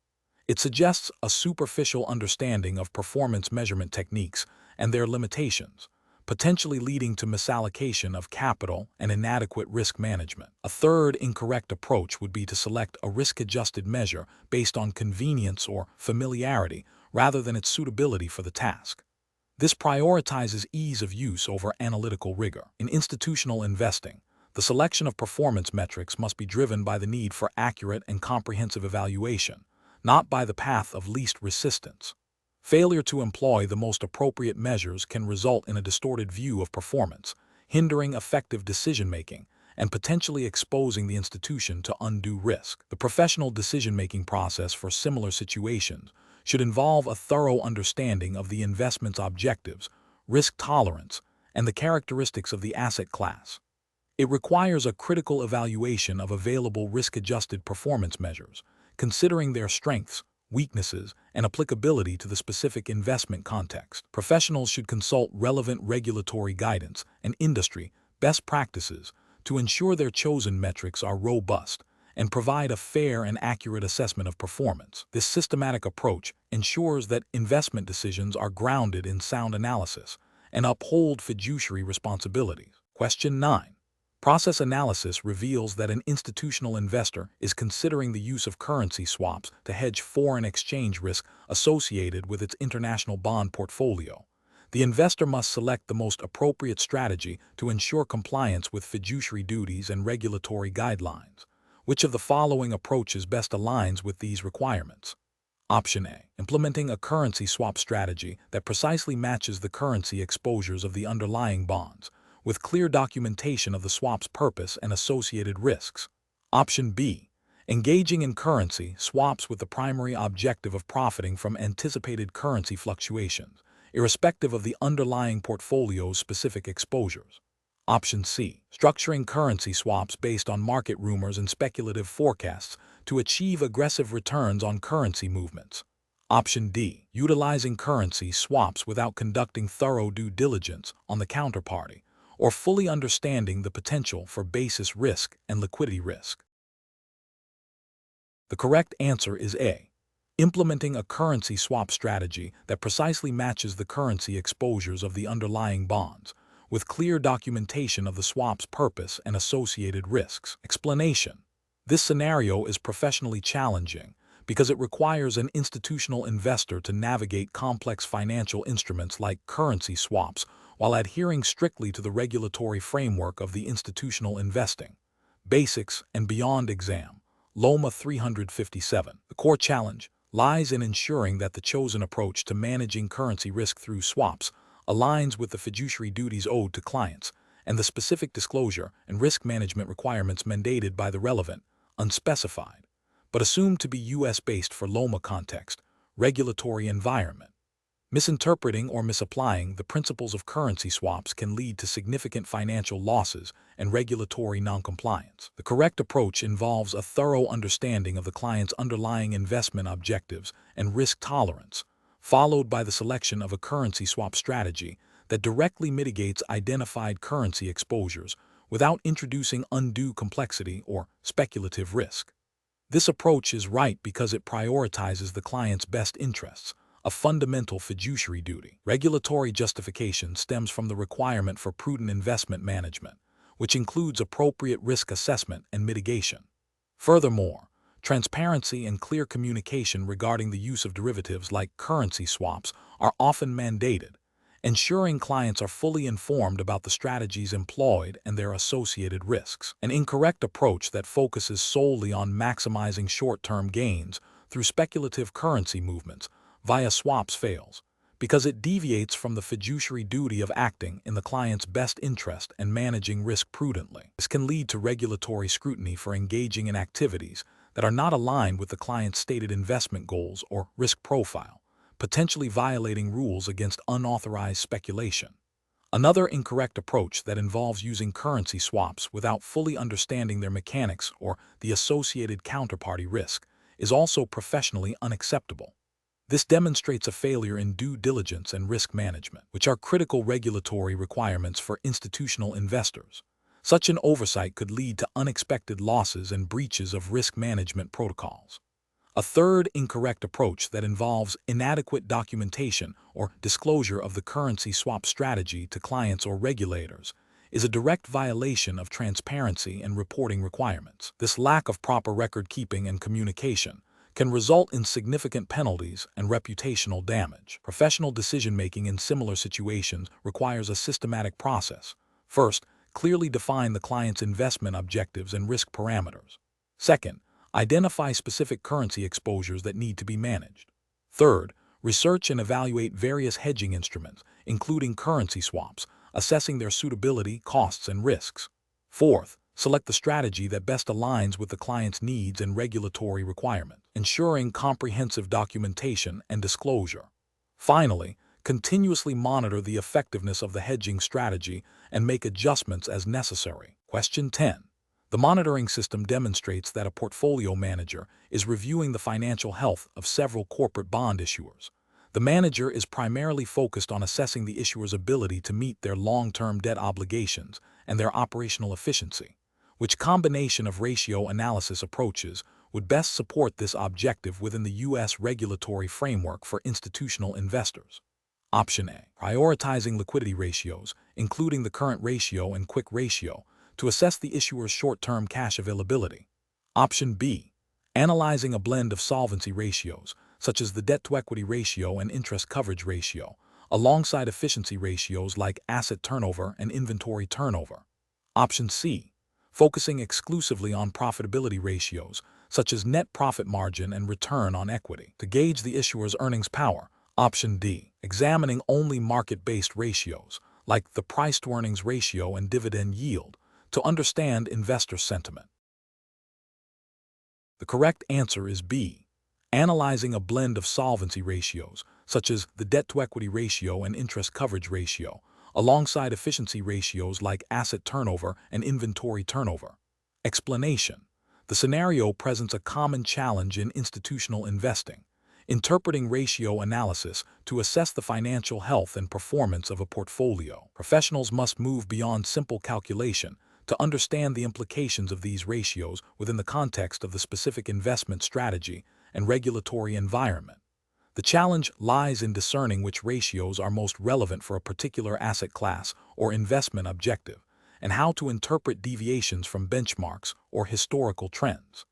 It suggests a superficial understanding of performance measurement techniques and their limitations, potentially leading to misallocation of capital and inadequate risk management. A third incorrect approach would be to select a risk-adjusted measure based on convenience or familiarity rather than its suitability for the task. This prioritizes ease of use over analytical rigor. In institutional investing, the selection of performance metrics must be driven by the need for accurate and comprehensive evaluation, not by the path of least resistance. Failure to employ the most appropriate measures can result in a distorted view of performance, hindering effective decision-making and potentially exposing the institution to undue risk. The professional decision-making process for similar situations should involve a thorough understanding of the investment's objectives, risk tolerance, and the characteristics of the asset class. It requires a critical evaluation of available risk-adjusted performance measures, considering their strengths, weaknesses, and applicability to the specific investment context. Professionals should consult relevant regulatory guidance and industry best practices to ensure their chosen metrics are robust and provide a fair and accurate assessment of performance. This systematic approach ensures that investment decisions are grounded in sound analysis and uphold fiduciary responsibilities. Question 9. Process analysis reveals that an institutional investor is considering the use of currency swaps to hedge foreign exchange risk associated with its international bond portfolio. The investor must select the most appropriate strategy to ensure compliance with fiduciary duties and regulatory guidelines. Which of the following approaches best aligns with these requirements? Option A. Implementing a currency swap strategy that precisely matches the currency exposures of the underlying bonds, with clear documentation of the swap's purpose and associated risks. Option B. Engaging in currency swaps with the primary objective of profiting from anticipated currency fluctuations, irrespective of the underlying portfolio's specific exposures. Option C. Structuring currency swaps based on market rumors and speculative forecasts to achieve aggressive returns on currency movements. Option D. Utilizing currency swaps without conducting thorough due diligence on the counterparty, or fully understanding the potential for basis risk and liquidity risk. The correct answer is A. Implementing a currency swap strategy that precisely matches the currency exposures of the underlying bonds, with clear documentation of the swap's purpose and associated risks. Explanation. This scenario is professionally challenging because it requires an institutional investor to navigate complex financial instruments like currency swaps while adhering strictly to the regulatory framework of the Institutional Investing, Basics and Beyond exam, LOMA 357. The core challenge lies in ensuring that the chosen approach to managing currency risk through swaps aligns with the fiduciary duties owed to clients and the specific disclosure and risk management requirements mandated by the relevant, unspecified, but assumed to be U.S.-based for LOMA context, regulatory environment. Misinterpreting or misapplying the principles of currency swaps can lead to significant financial losses and regulatory noncompliance. The correct approach involves a thorough understanding of the client's underlying investment objectives and risk tolerance, followed by the selection of a currency swap strategy that directly mitigates identified currency exposures without introducing undue complexity or speculative risk. This approach is right because it prioritizes the client's best interests, a fundamental fiduciary duty. Regulatory justification stems from the requirement for prudent investment management, which includes appropriate risk assessment and mitigation. Furthermore, transparency and clear communication regarding the use of derivatives like currency swaps are often mandated, ensuring clients are fully informed about the strategies employed and their associated risks. An incorrect approach that focuses solely on maximizing short-term gains through speculative currency movements via swaps fails, because it deviates from the fiduciary duty of acting in the client's best interest and managing risk prudently. This can lead to regulatory scrutiny for engaging in activities that are not aligned with the client's stated investment goals or risk profile, potentially violating rules against unauthorized speculation. Another incorrect approach that involves using currency swaps without fully understanding their mechanics or the associated counterparty risk is also professionally unacceptable. This demonstrates a failure in due diligence and risk management, which are critical regulatory requirements for institutional investors. Such an oversight could lead to unexpected losses and breaches of risk management protocols. A third incorrect approach that involves inadequate documentation or disclosure of the currency swap strategy to clients or regulators is a direct violation of transparency and reporting requirements. This lack of proper record-keeping and communication can result in significant penalties and reputational damage. Professional decision-making in similar situations requires a systematic process. First, clearly define the client's investment objectives and risk parameters. Second, identify specific currency exposures that need to be managed. Third, research and evaluate various hedging instruments, including currency swaps, assessing their suitability, costs, and risks. Fourth, select the strategy that best aligns with the client's needs and regulatory requirements, ensuring comprehensive documentation and disclosure. Finally, continuously monitor the effectiveness of the hedging strategy and make adjustments as necessary. Question 10. The monitoring system demonstrates that a portfolio manager is reviewing the financial health of several corporate bond issuers. The manager is primarily focused on assessing the issuer's ability to meet their long-term debt obligations and their operational efficiency. Which combination of ratio analysis approaches would best support this objective within the U.S. regulatory framework for institutional investors? Option A. Prioritizing liquidity ratios, including the current ratio and quick ratio, to assess the issuer's short-term cash availability. Option B. Analyzing a blend of solvency ratios, such as the debt-to-equity ratio and interest coverage ratio, alongside efficiency ratios like asset turnover and inventory turnover. Option C. Focusing exclusively on profitability ratios, such as net profit margin and return on equity, to gauge the issuer's earnings power. Option D. Examining only market-based ratios, like the price-to-earnings ratio and dividend yield, to understand investor sentiment. The correct answer is B. Analyzing a blend of solvency ratios, such as the debt-to-equity ratio and interest coverage ratio, alongside efficiency ratios like asset turnover and inventory turnover. Explanation. The scenario presents a common challenge in institutional investing, interpreting ratio analysis to assess the financial health and performance of a portfolio. Professionals must move beyond simple calculation to understand the implications of these ratios within the context of the specific investment strategy and regulatory environment. The challenge lies in discerning which ratios are most relevant for a particular asset class or investment objective, and how to interpret deviations from benchmarks or historical trends.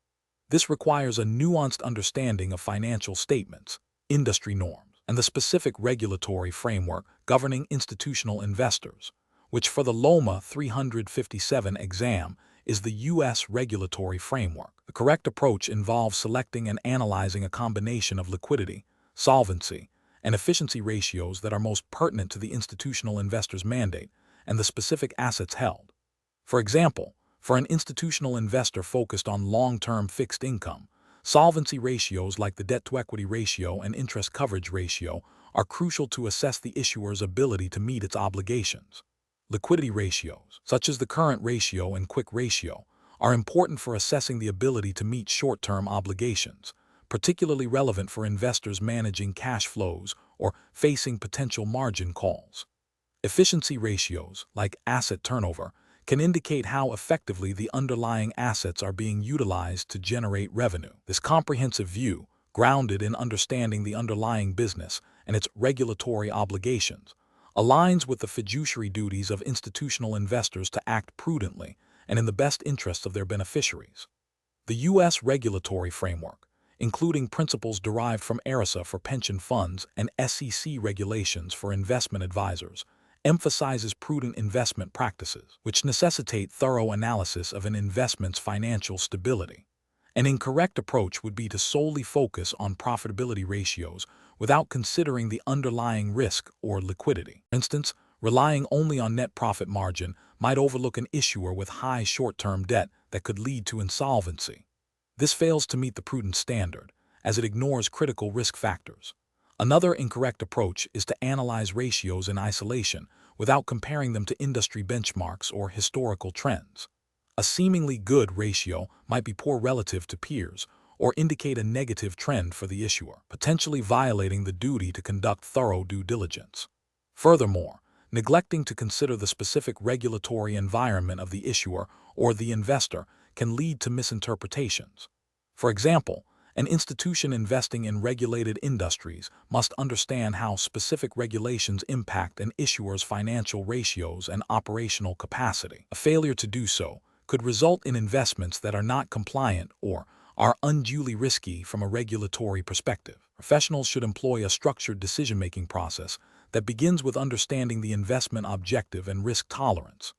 This requires a nuanced understanding of financial statements, industry norms, and the specific regulatory framework governing institutional investors, which for the LOMA 357 exam is the U.S. regulatory framework. The correct approach involves selecting and analyzing a combination of liquidity, solvency, and efficiency ratios that are most pertinent to the institutional investor's mandate and the specific assets held. For example, for an institutional investor focused on long-term fixed income, solvency ratios like the debt-to-equity ratio and interest coverage ratio are crucial to assess the issuer's ability to meet its obligations. Liquidity ratios, such as the current ratio and quick ratio, are important for assessing the ability to meet short-term obligations, particularly relevant for investors managing cash flows or facing potential margin calls. Efficiency ratios, like asset turnover, can indicate how effectively the underlying assets are being utilized to generate revenue. This comprehensive view, grounded in understanding the underlying business and its regulatory obligations, aligns with the fiduciary duties of institutional investors to act prudently and in the best interests of their beneficiaries. The U.S. regulatory framework, including principles derived from ERISA for pension funds and SEC regulations for investment advisors, emphasizes prudent investment practices, which necessitate thorough analysis of an investment's financial stability. An incorrect approach would be to solely focus on profitability ratios without considering the underlying risk or liquidity. For instance, relying only on net profit margin might overlook an issuer with high short-term debt that could lead to insolvency. This fails to meet the prudent standard, as it ignores critical risk factors. Another incorrect approach is to analyze ratios in isolation without comparing them to industry benchmarks or historical trends. A seemingly good ratio might be poor relative to peers or indicate a negative trend for the issuer, potentially violating the duty to conduct thorough due diligence. Furthermore, neglecting to consider the specific regulatory environment of the issuer or the investor can lead to misinterpretations. For example, an institution investing in regulated industries must understand how specific regulations impact an issuer's financial ratios and operational capacity. A failure to do so could result in investments that are not compliant or are unduly risky from a regulatory perspective. Professionals should employ a structured decision-making process that begins with understanding the investment objective and risk tolerance.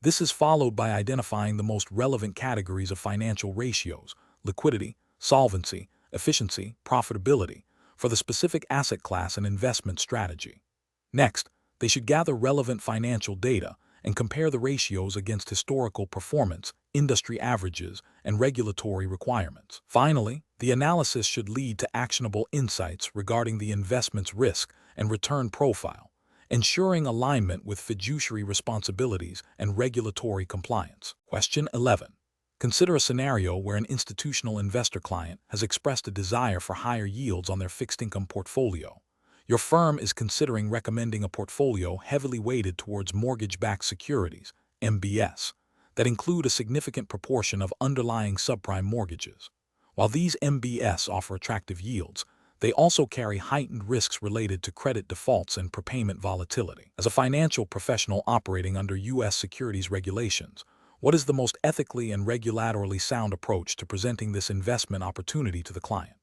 This is followed by identifying the most relevant categories of financial ratios, liquidity, solvency, efficiency, profitability, for the specific asset class and investment strategy. Next, They should gather relevant financial data and compare the ratios against historical performance, industry averages, and regulatory requirements. Finally, the analysis should lead to actionable insights regarding the investment's risk and return profile, ensuring alignment with fiduciary responsibilities and regulatory compliance. Question 11. Consider a scenario where an institutional investor client has expressed a desire for higher yields on their fixed income portfolio. Your firm is considering recommending a portfolio heavily weighted towards mortgage-backed securities, MBS, that include a significant proportion of underlying subprime mortgages. While these MBS offer attractive yields, they also carry heightened risks related to credit defaults and prepayment volatility. As a financial professional operating under U.S. securities regulations, what is the most ethically and regulatorily sound approach to presenting this investment opportunity to the client?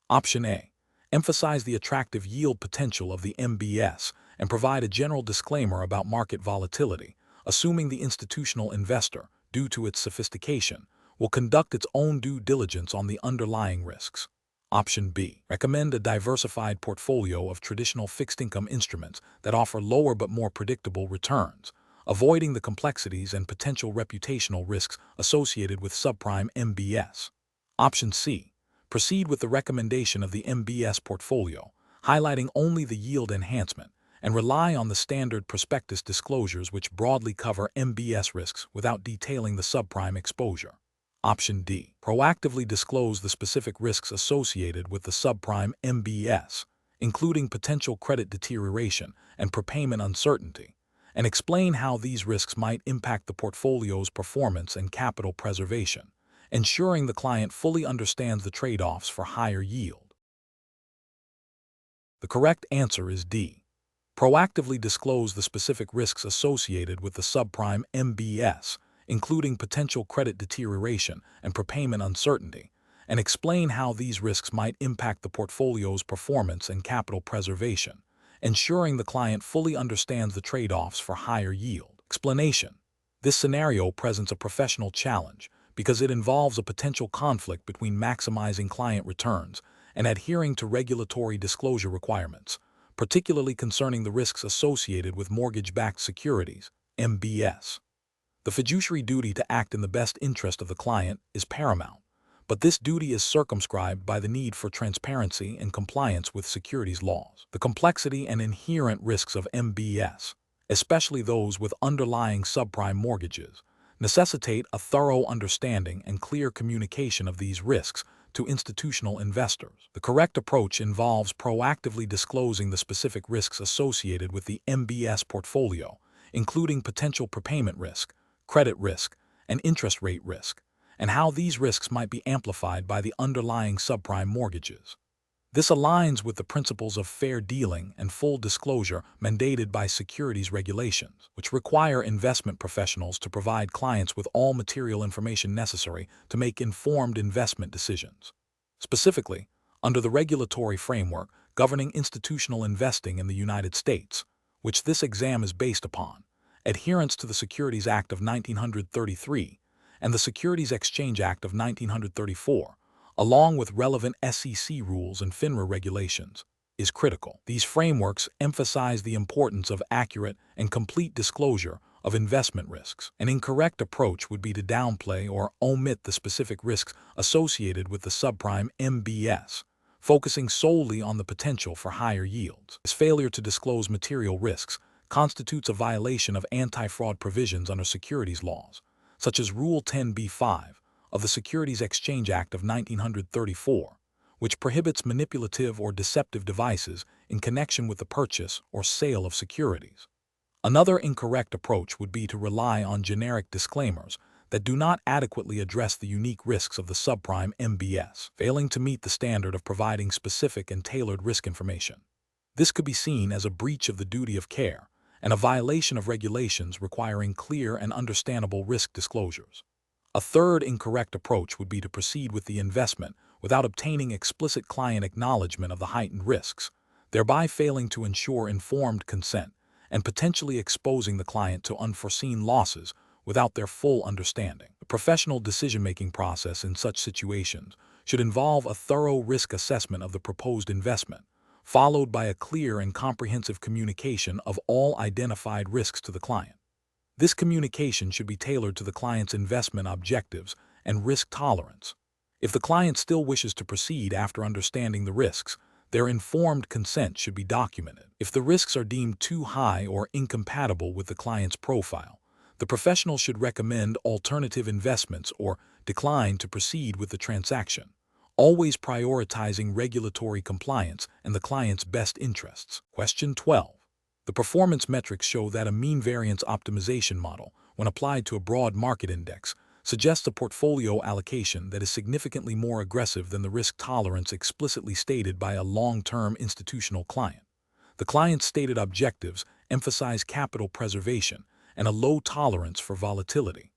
Option A. Emphasize the attractive yield potential of the MBS and provide a general disclaimer about market volatility, assuming the institutional investor, due to its sophistication, will conduct its own due diligence on the underlying risks. Option B. Recommend a diversified portfolio of traditional fixed income instruments that offer lower but more predictable returns, avoiding the complexities and potential reputational risks associated with subprime MBS. Option C. Proceed with the recommendation of the MBS portfolio, highlighting only the yield enhancement, and rely on the standard prospectus disclosures which broadly cover MBS risks without detailing the subprime exposure. Option D. Proactively disclose the specific risks associated with the subprime MBS, including potential credit deterioration and prepayment uncertainty, and explain how these risks might impact the portfolio's performance and capital preservation, ensuring the client fully understands the trade-offs for higher yield. The correct answer is D. Proactively disclose the specific risks associated with the subprime MBS, including potential credit deterioration and prepayment uncertainty, and explain how these risks might impact the portfolio's performance and capital preservation, ensuring the client fully understands the trade-offs for higher yield. Explanation. This scenario presents a professional challenge because it involves a potential conflict between maximizing client returns and adhering to regulatory disclosure requirements, particularly concerning the risks associated with mortgage-backed securities, MBS. The fiduciary duty to act in the best interest of the client is paramount, but this duty is circumscribed by the need for transparency and compliance with securities laws. The complexity and inherent risks of MBS, especially those with underlying subprime mortgages, necessitate a thorough understanding and clear communication of these risks to institutional investors. The correct approach involves proactively disclosing the specific risks associated with the MBS portfolio, including potential prepayment risk, credit risk, and interest rate risk, and how these risks might be amplified by the underlying subprime mortgages. This aligns with the principles of fair dealing and full disclosure mandated by securities regulations, which require investment professionals to provide clients with all material information necessary to make informed investment decisions. Specifically, under the regulatory framework governing institutional investing in the United States, which this exam is based upon, adherence to the Securities Act of 1933 and the Securities Exchange Act of 1934, along with relevant SEC rules and FINRA regulations, is critical. These frameworks emphasize the importance of accurate and complete disclosure of investment risks. An incorrect approach would be to downplay or omit the specific risks associated with the subprime MBS, focusing solely on the potential for higher yields. This failure to disclose material risks constitutes a violation of anti-fraud provisions under securities laws, such as Rule 10b-5 of the Securities Exchange Act of 1934, which prohibits manipulative or deceptive devices in connection with the purchase or sale of securities. Another incorrect approach would be to rely on generic disclaimers that do not adequately address the unique risks of the subprime MBS, failing to meet the standard of providing specific and tailored risk information. This could be seen as a breach of the duty of care and a violation of regulations requiring clear and understandable risk disclosures. A third incorrect approach would be to proceed with the investment without obtaining explicit client acknowledgement of the heightened risks, thereby failing to ensure informed consent and potentially exposing the client to unforeseen losses without their full understanding. The professional decision-making process in such situations should involve a thorough risk assessment of the proposed investment, followed by a clear and comprehensive communication of all identified risks to the client. This communication should be tailored to the client's investment objectives and risk tolerance. If the client still wishes to proceed after understanding the risks, their informed consent should be documented. If the risks are deemed too high or incompatible with the client's profile, the professional should recommend alternative investments or decline to proceed with the transaction, always prioritizing regulatory compliance and the client's best interests. Question 12. The performance metrics show that a mean variance optimization model, when applied to a broad market index, suggests a portfolio allocation that is significantly more aggressive than the risk tolerance explicitly stated by a long-term institutional client. The client's stated objectives emphasize capital preservation and a low tolerance for volatility.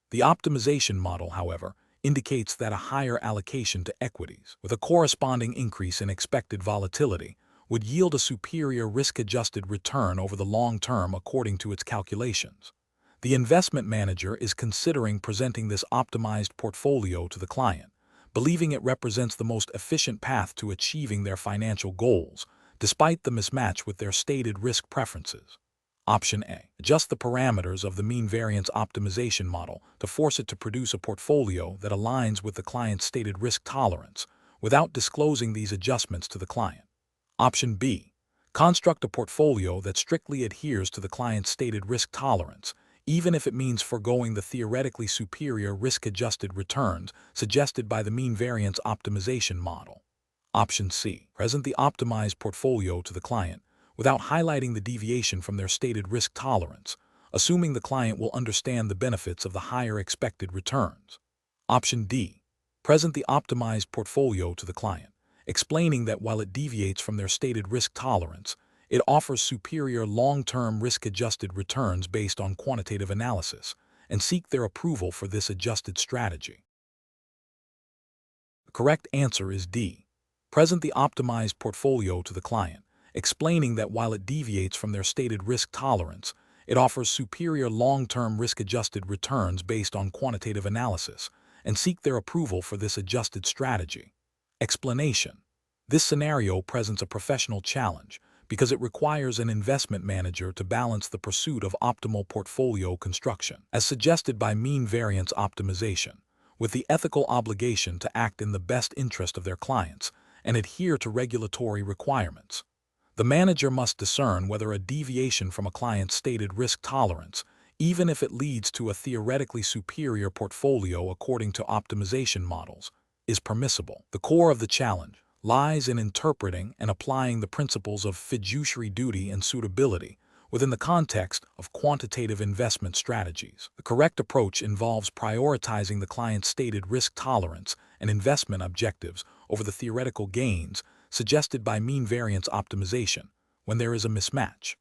The optimization model, however, indicates that a higher allocation to equities, with a corresponding increase in expected volatility, would yield a superior risk-adjusted return over the long term according to its calculations. The investment manager is considering presenting this optimized portfolio to the client, believing it represents the most efficient path to achieving their financial goals, despite the mismatch with their stated risk preferences. Option A. Adjust the parameters of the mean variance optimization model to force it to produce a portfolio that aligns with the client's stated risk tolerance, without disclosing these adjustments to the client. Option B. Construct a portfolio that strictly adheres to the client's stated risk tolerance, even if it means foregoing the theoretically superior risk-adjusted returns suggested by the mean variance optimization model. Option C. Present the optimized portfolio to the client without highlighting the deviation from their stated risk tolerance, assuming the client will understand the benefits of the higher expected returns. Option D. Present the optimized portfolio to the client, explaining that while it deviates from their stated risk tolerance, it offers superior long-term risk-adjusted returns based on quantitative analysis, and seek their approval for this adjusted strategy. The correct answer is D. Present the optimized portfolio to the client, explaining that while it deviates from their stated risk tolerance, it offers superior long-term risk-adjusted returns based on quantitative analysis, and seek their approval for this adjusted strategy. Explanation. This scenario presents a professional challenge because it requires an investment manager to balance the pursuit of optimal portfolio construction, as suggested by mean variance optimization, with the ethical obligation to act in the best interest of their clients and adhere to regulatory requirements. The manager must discern whether a deviation from a client's stated risk tolerance, even if it leads to a theoretically superior portfolio according to optimization models, is permissible. The core of the challenge lies in interpreting and applying the principles of fiduciary duty and suitability within the context of quantitative investment strategies. The correct approach involves prioritizing the client's stated risk tolerance and investment objectives over the theoretical gains suggested by mean variance optimization when there is a mismatch.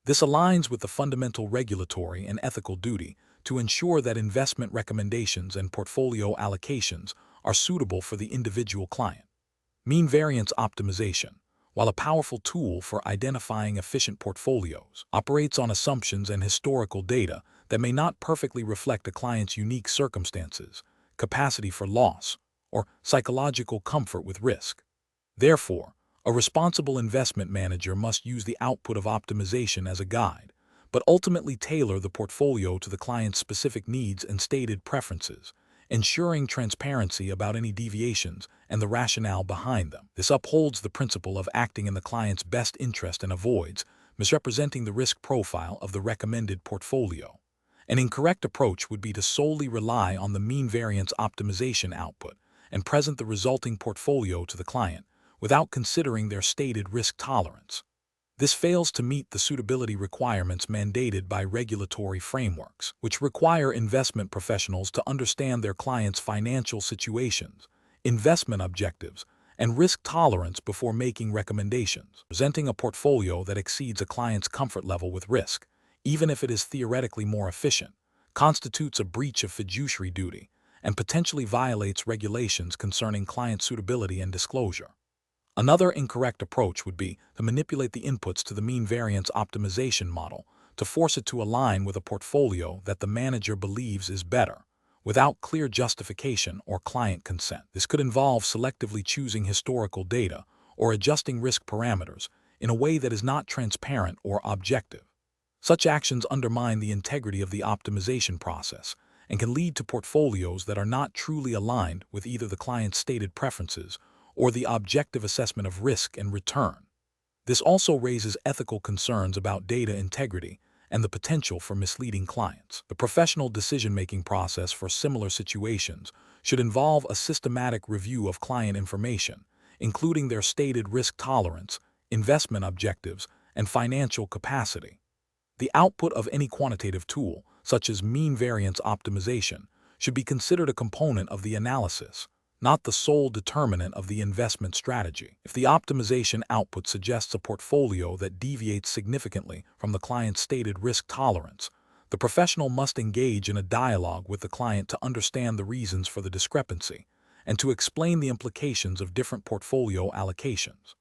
This aligns with the fundamental regulatory and ethical duty to ensure that investment recommendations and portfolio allocations are suitable for the individual client. Mean variance optimization, while a powerful tool for identifying efficient portfolios, operates on assumptions and historical data that may not perfectly reflect a client's unique circumstances, capacity for loss, or psychological comfort with risk. Therefore, a responsible investment manager must use the output of optimization as a guide, but ultimately tailor the portfolio to the client's specific needs and stated preferences, ensuring transparency about any deviations and the rationale behind them. This upholds the principle of acting in the client's best interest and avoids misrepresenting the risk profile of the recommended portfolio. An incorrect approach would be to solely rely on the mean variance optimization output and present the resulting portfolio to the client without considering their stated risk tolerance. This fails to meet the suitability requirements mandated by regulatory frameworks, which require investment professionals to understand their clients' financial situations, investment objectives, and risk tolerance before making recommendations. Presenting a portfolio that exceeds a client's comfort level with risk, even if it is theoretically more efficient, constitutes a breach of fiduciary duty and potentially violates regulations concerning client suitability and disclosure. Another incorrect approach would be to manipulate the inputs to the mean variance optimization model to force it to align with a portfolio that the manager believes is better, without clear justification or client consent. This could involve selectively choosing historical data or adjusting risk parameters in a way that is not transparent or objective. Such actions undermine the integrity of the optimization process and can lead to portfolios that are not truly aligned with either the client's stated preferences or the objective assessment of risk and return. This also raises ethical concerns about data integrity and the potential for misleading clients. The professional decision-making process for similar situations should involve a systematic review of client information, including their stated risk tolerance, investment objectives, and financial capacity. The output of any quantitative tool, such as mean variance optimization, should be considered a component of the analysis, not the sole determinant of the investment strategy. If the optimization output suggests a portfolio that deviates significantly from the client's stated risk tolerance, the professional must engage in a dialogue with the client to understand the reasons for the discrepancy and to explain the implications of different portfolio allocations.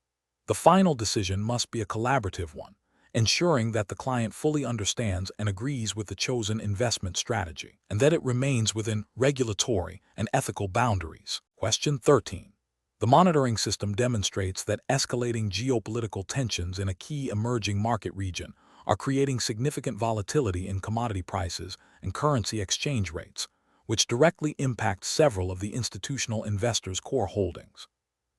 The final decision must be a collaborative one, ensuring that the client fully understands and agrees with the chosen investment strategy, and that it remains within regulatory and ethical boundaries. Question 13. The monitoring system demonstrates that escalating geopolitical tensions in a key emerging market region are creating significant volatility in commodity prices and currency exchange rates, which directly impact several of the institutional investors' core holdings.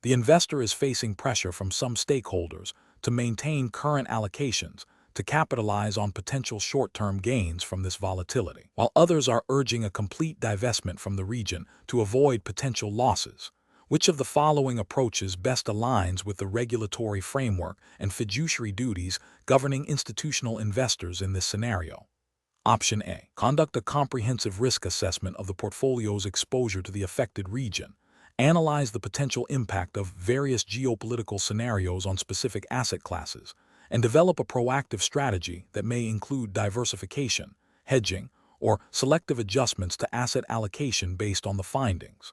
The investor is facing pressure from some stakeholders to maintain current allocations to capitalize on potential short-term gains from this volatility, while others are urging a complete divestment from the region to avoid potential losses. Which of the following approaches best aligns with the regulatory framework and fiduciary duties governing institutional investors in this scenario? Option A. Conduct a comprehensive risk assessment of the portfolio's exposure to the affected region. Analyze the potential impact of various geopolitical scenarios on specific asset classes, and develop a proactive strategy that may include diversification, hedging, or selective adjustments to asset allocation based on the findings.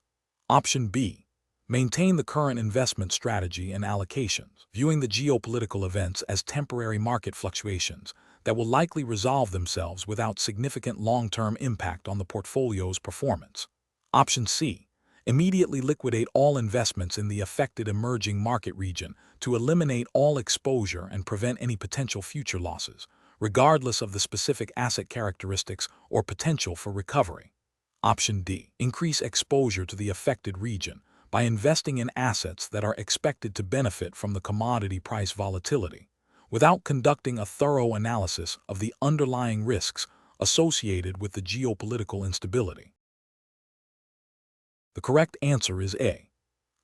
Option B. Maintain the current investment strategy and allocations, viewing the geopolitical events as temporary market fluctuations that will likely resolve themselves without significant long-term impact on the portfolio's performance. Option C. Immediately liquidate all investments in the affected emerging market region to eliminate all exposure and prevent any potential future losses, regardless of the specific asset characteristics or potential for recovery. Option D. Increase exposure to the affected region by investing in assets that are expected to benefit from the commodity price volatility, without conducting a thorough analysis of the underlying risks associated with the geopolitical instability. The correct answer is A.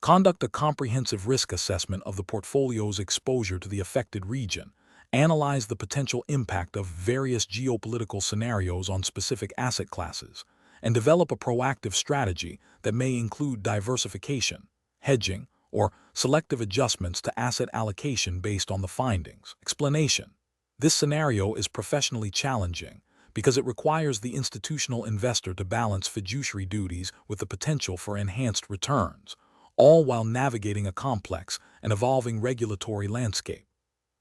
Conduct a comprehensive risk assessment of the portfolio's exposure to the affected region, analyze the potential impact of various geopolitical scenarios on specific asset classes, and develop a proactive strategy that may include diversification, hedging, or selective adjustments to asset allocation based on the findings. Explanation. This scenario is professionally challenging because it requires the institutional investor to balance fiduciary duties with the potential for enhanced returns, all while navigating a complex and evolving regulatory landscape.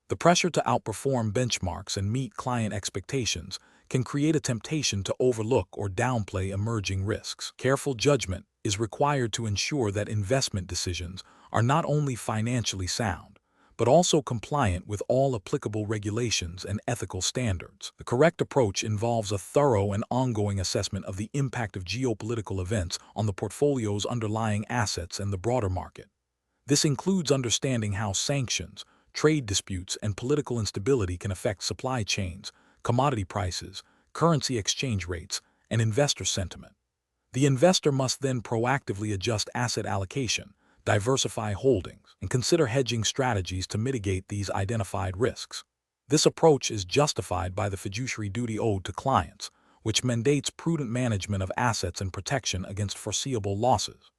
The pressure to outperform benchmarks and meet client expectations can create a temptation to overlook or downplay emerging risks. Careful judgment is required to ensure that investment decisions are not only financially sound, but also compliant with all applicable regulations and ethical standards. The correct approach involves a thorough and ongoing assessment of the impact of geopolitical events on the portfolio's underlying assets and the broader market. This includes understanding how sanctions, trade disputes, and political instability can affect supply chains, commodity prices, currency exchange rates, and investor sentiment. The investor must then proactively adjust asset allocation, diversify holdings, and consider hedging strategies to mitigate these identified risks. This approach is justified by the fiduciary duty owed to clients, which mandates prudent management of assets and protection against foreseeable losses.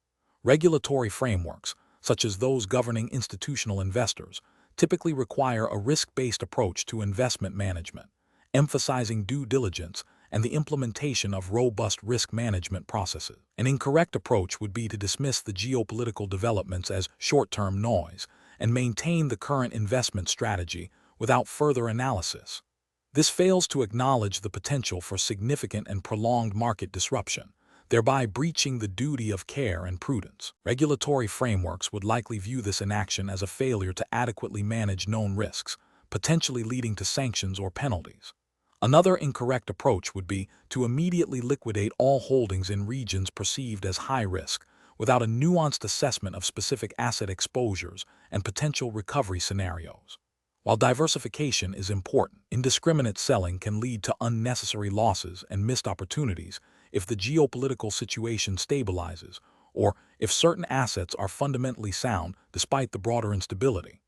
Regulatory frameworks, such as those governing institutional investors, typically require a risk-based approach to investment management, emphasizing due diligence and the implementation of robust risk management processes. An incorrect approach would be to dismiss the geopolitical developments as short-term noise and maintain the current investment strategy without further analysis. This fails to acknowledge the potential for significant and prolonged market disruption thereby breaching the duty of care and prudence. Regulatory frameworks would likely view this inaction as a failure to adequately manage known risks, potentially leading to sanctions or penalties. Another incorrect approach would be to immediately liquidate all holdings in regions perceived as high risk, without a nuanced assessment of specific asset exposures and potential recovery scenarios. While diversification is important, indiscriminate selling can lead to unnecessary losses and missed opportunities if the geopolitical situation stabilizes or if certain assets are fundamentally sound despite the broader instability.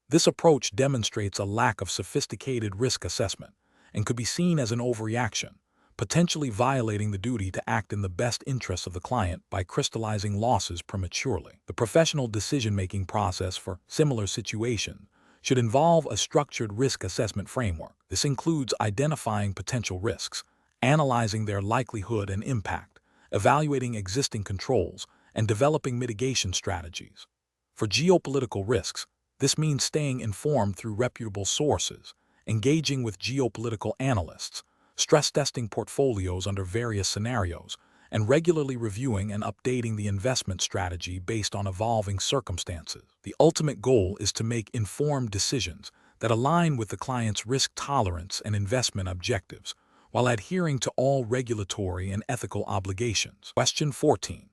This approach demonstrates a lack of sophisticated risk assessment and could be seen as an overreaction, potentially violating the duty to act in the best interests of the client by crystallizing losses prematurely. The professional decision-making process for similar situations should involve a structured risk assessment framework. This includes identifying potential risks, analyzing their likelihood and impact, evaluating existing controls, and developing mitigation strategies. For geopolitical risks, this means staying informed through reputable sources, engaging with geopolitical analysts, stress testing portfolios under various scenarios, and regularly reviewing and updating the investment strategy based on evolving circumstances. The ultimate goal is to make informed decisions that align with the client's risk tolerance and investment objectives, while adhering to all regulatory and ethical obligations. Question 14.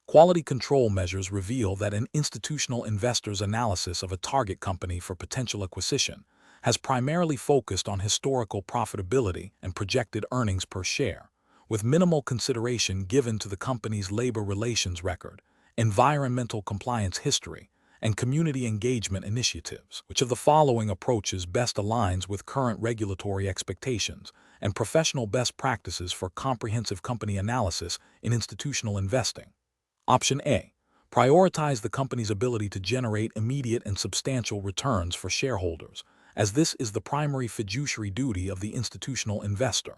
Quality control measures reveal that an institutional investor's analysis of a target company for potential acquisition has primarily focused on historical profitability and projected earnings per share, with minimal consideration given to the company's labor relations record, environmental compliance history, and community engagement initiatives. Which of the following approaches best aligns with current regulatory expectations and professional best practices for comprehensive company analysis in institutional investing? Option A. Prioritize the company's ability to generate immediate and substantial returns for shareholders, as this is the primary fiduciary duty of the institutional investor.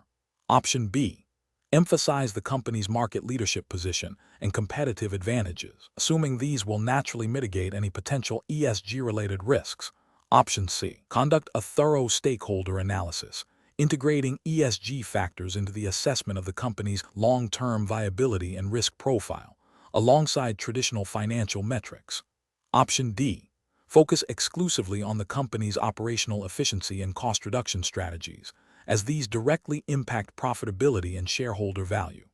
Option B. Emphasize the company's market leadership position and competitive advantages, assuming these will naturally mitigate any potential ESG-related risks. Option C. Conduct a thorough stakeholder analysis, integrating ESG factors into the assessment of the company's long-term viability and risk profile, alongside traditional financial metrics. Option D. Focus exclusively on the company's operational efficiency and cost reduction strategies, as these directly impact profitability and shareholder value.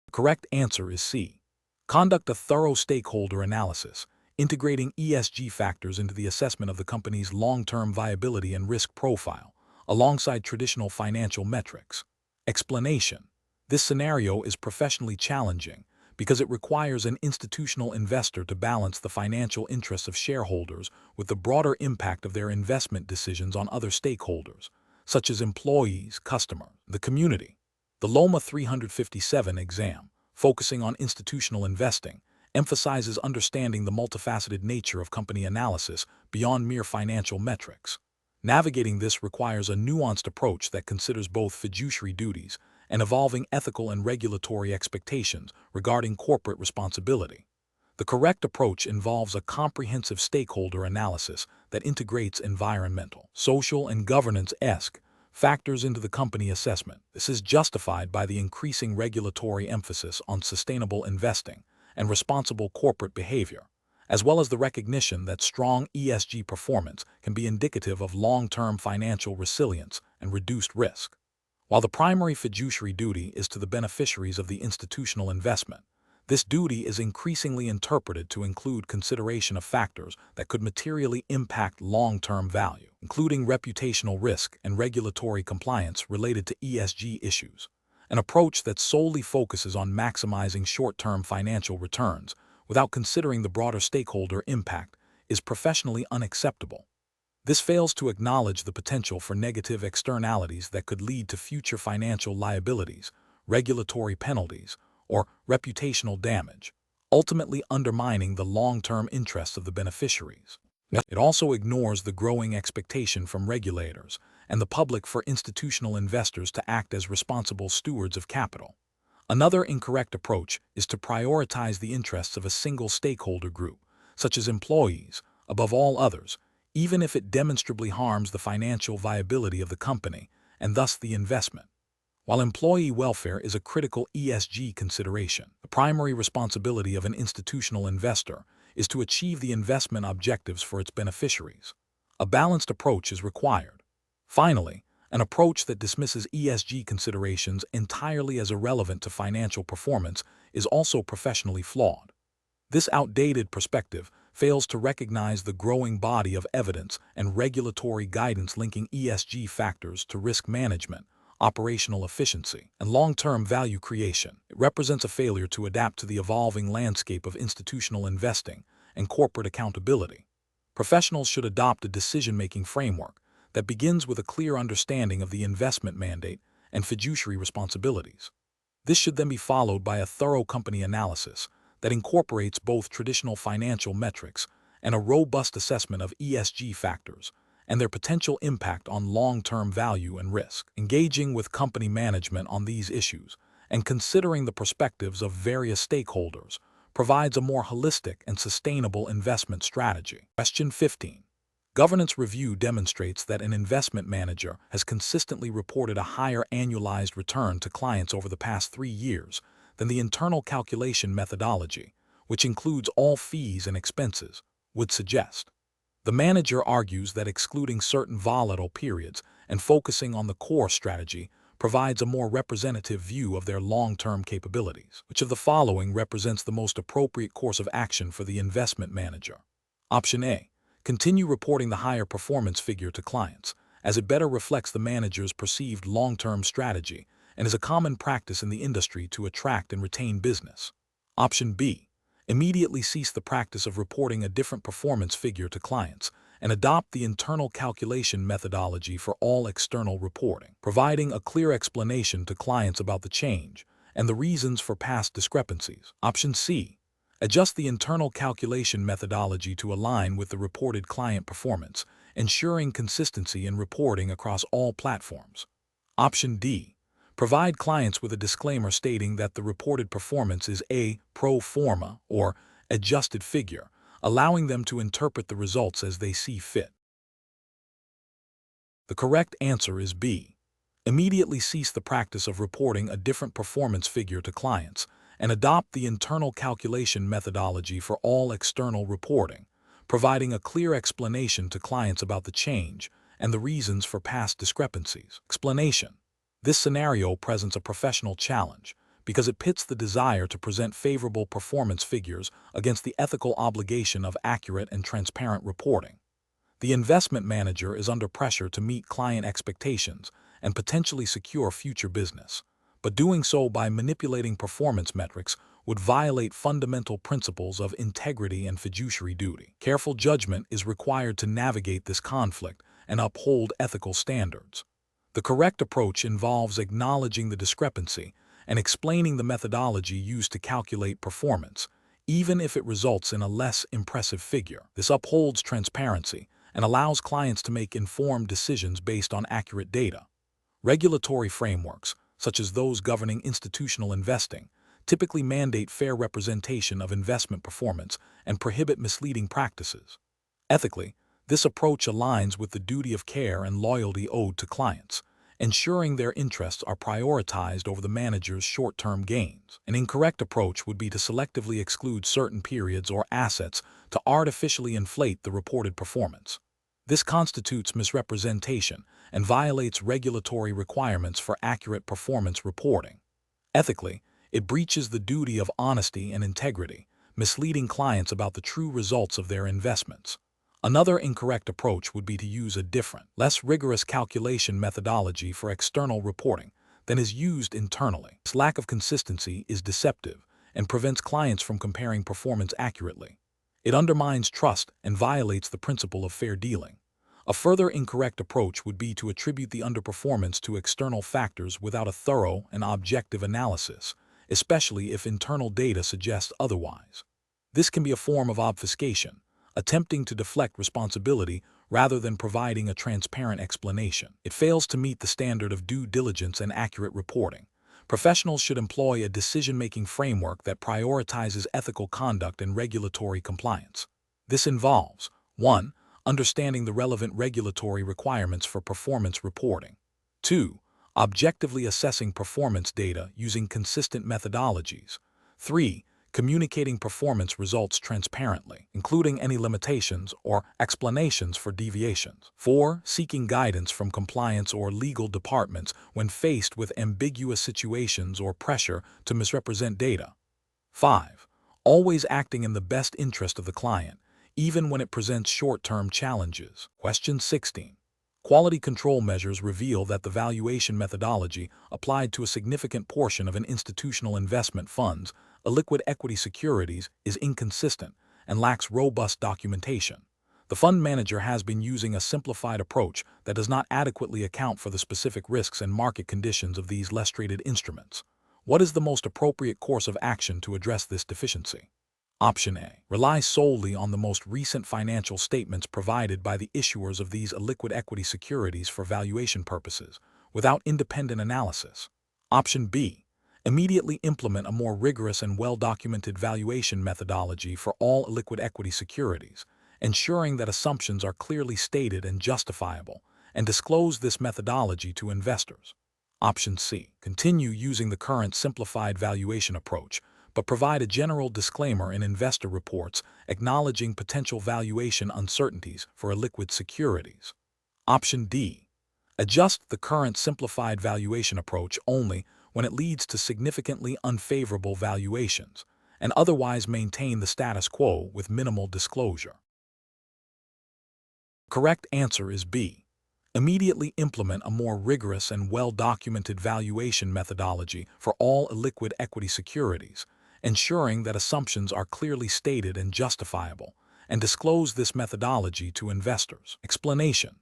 The correct answer is C. Conduct a thorough stakeholder analysis, integrating ESG factors into the assessment of the company's long-term viability and risk profile, alongside traditional financial metrics. Explanation: this scenario is professionally challenging because it requires an institutional investor to balance the financial interests of shareholders with the broader impact of their investment decisions on other stakeholders, such as employees, customers, the community. The LOMA 357 exam, focusing on institutional investing, emphasizes understanding the multifaceted nature of company analysis beyond mere financial metrics. Navigating this requires a nuanced approach that considers both fiduciary duties and evolving ethical and regulatory expectations regarding corporate responsibility. The correct approach involves a comprehensive stakeholder analysis that integrates environmental, social, and governance-esque factors into the company assessment. This is justified by the increasing regulatory emphasis on sustainable investing and responsible corporate behavior, as well as the recognition that strong ESG performance can be indicative of long-term financial resilience and reduced risk. While the primary fiduciary duty is to the beneficiaries of the institutional investment, this duty is increasingly interpreted to include consideration of factors that could materially impact long-term value, including reputational risk and regulatory compliance related to ESG issues. An approach that solely focuses on maximizing short-term financial returns without considering the broader stakeholder impact is professionally unacceptable. This fails to acknowledge the potential for negative externalities that could lead to future financial liabilities, regulatory penalties, or reputational damage, ultimately undermining the long-term interests of the beneficiaries. It also ignores the growing expectation from regulators and the public for institutional investors to act as responsible stewards of capital. Another incorrect approach is to prioritize the interests of a single stakeholder group, such as employees, above all others, even if it demonstrably harms the financial viability of the company and thus the investment. While employee welfare is a critical ESG consideration, the primary responsibility of an institutional investor is to achieve the investment objectives for its beneficiaries. A balanced approach is required. Finally, an approach that dismisses ESG considerations entirely as irrelevant to financial performance is also professionally flawed. This outdated perspective fails to recognize the growing body of evidence and regulatory guidance linking ESG factors to risk management, operational efficiency, and long-term value creation. It represents a failure to adapt to the evolving landscape of institutional investing and corporate accountability. Professionals should adopt a decision-making framework that begins with a clear understanding of the investment mandate and fiduciary responsibilities. This should then be followed by a thorough company analysis that incorporates both traditional financial metrics and a robust assessment of ESG factors and their potential impact on long-term value and risk. Engaging with company management on these issues and considering the perspectives of various stakeholders provides a more holistic and sustainable investment strategy. Question 15. Governance review demonstrates that an investment manager has consistently reported a higher annualized return to clients over the past 3 years than the internal calculation methodology, which includes all fees and expenses, would suggest. The manager argues that excluding certain volatile periods and focusing on the core strategy provides a more representative view of their long-term capabilities. Which of the following represents the most appropriate course of action for the investment manager? Option A. Continue reporting the higher performance figure to clients, as it better reflects the manager's perceived long-term strategy and is a common practice in the industry to attract and retain business. Option B. Immediately cease the practice of reporting a different performance figure to clients and adopt the internal calculation methodology for all external reporting, providing a clear explanation to clients about the change and the reasons for past discrepancies. Option C. Adjust the internal calculation methodology to align with the reported client performance, ensuring consistency in reporting across all platforms. Option D. Provide clients with a disclaimer stating that the reported performance is a pro forma or adjusted figure, allowing them to interpret the results as they see fit. The correct answer is B. Immediately cease the practice of reporting a different performance figure to clients and adopt the internal calculation methodology for all external reporting, providing a clear explanation to clients about the change and the reasons for past discrepancies. Explanation. This scenario presents a professional challenge because it pits the desire to present favorable performance figures against the ethical obligation of accurate and transparent reporting. The investment manager is under pressure to meet client expectations and potentially secure future business, but doing so by manipulating performance metrics would violate fundamental principles of integrity and fiduciary duty. Careful judgment is required to navigate this conflict and uphold ethical standards. The correct approach involves acknowledging the discrepancy and explaining the methodology used to calculate performance, even if it results in a less impressive figure. This upholds transparency and allows clients to make informed decisions based on accurate data. Regulatory frameworks, such as those governing institutional investing, typically mandate fair representation of investment performance and prohibit misleading practices. Ethically, this approach aligns with the duty of care and loyalty owed to clients, ensuring their interests are prioritized over the manager's short-term gains. An incorrect approach would be to selectively exclude certain periods or assets to artificially inflate the reported performance. This constitutes misrepresentation and violates regulatory requirements for accurate performance reporting. Ethically, it breaches the duty of honesty and integrity, misleading clients about the true results of their investments. Another incorrect approach would be to use a different, less rigorous calculation methodology for external reporting than is used internally. This lack of consistency is deceptive and prevents clients from comparing performance accurately. It undermines trust and violates the principle of fair dealing. A further incorrect approach would be to attribute the underperformance to external factors without a thorough and objective analysis, especially if internal data suggests otherwise. This can be a form of obfuscation, attempting to deflect responsibility rather than providing a transparent explanation. It fails to meet the standard of due diligence and accurate reporting. Professionals should employ a decision-making framework that prioritizes ethical conduct and regulatory compliance. This involves 1. Understanding the relevant regulatory requirements for performance reporting. 2. Objectively assessing performance data using consistent methodologies. 3. Communicating performance results transparently, including any limitations or explanations for deviations. 4. Seeking guidance from compliance or legal departments when faced with ambiguous situations or pressure to misrepresent data. 5. Always acting in the best interest of the client, even when it presents short-term challenges. Question 16. Quality control measures reveal that the valuation methodology applied to a significant portion of an institutional investment fund's illiquid equity securities is inconsistent and lacks robust documentation. The fund manager has been using a simplified approach that does not adequately account for the specific risks and market conditions of these less-traded instruments. What is the most appropriate course of action to address this deficiency? Option A. Rely solely on the most recent financial statements provided by the issuers of these illiquid equity securities for valuation purposes, without independent analysis. Option B. Immediately implement a more rigorous and well-documented valuation methodology for all illiquid equity securities, ensuring that assumptions are clearly stated and justifiable, and disclose this methodology to investors. Option C. Continue using the current simplified valuation approach, but provide a general disclaimer in investor reports acknowledging potential valuation uncertainties for illiquid securities. Option D. Adjust the current simplified valuation approach only when it leads to significantly unfavorable valuations, and otherwise maintain the status quo with minimal disclosure. Correct answer is B. Immediately implement a more rigorous and well-documented valuation methodology for all illiquid equity securities, ensuring that assumptions are clearly stated and justifiable, and disclose this methodology to investors. Explanation.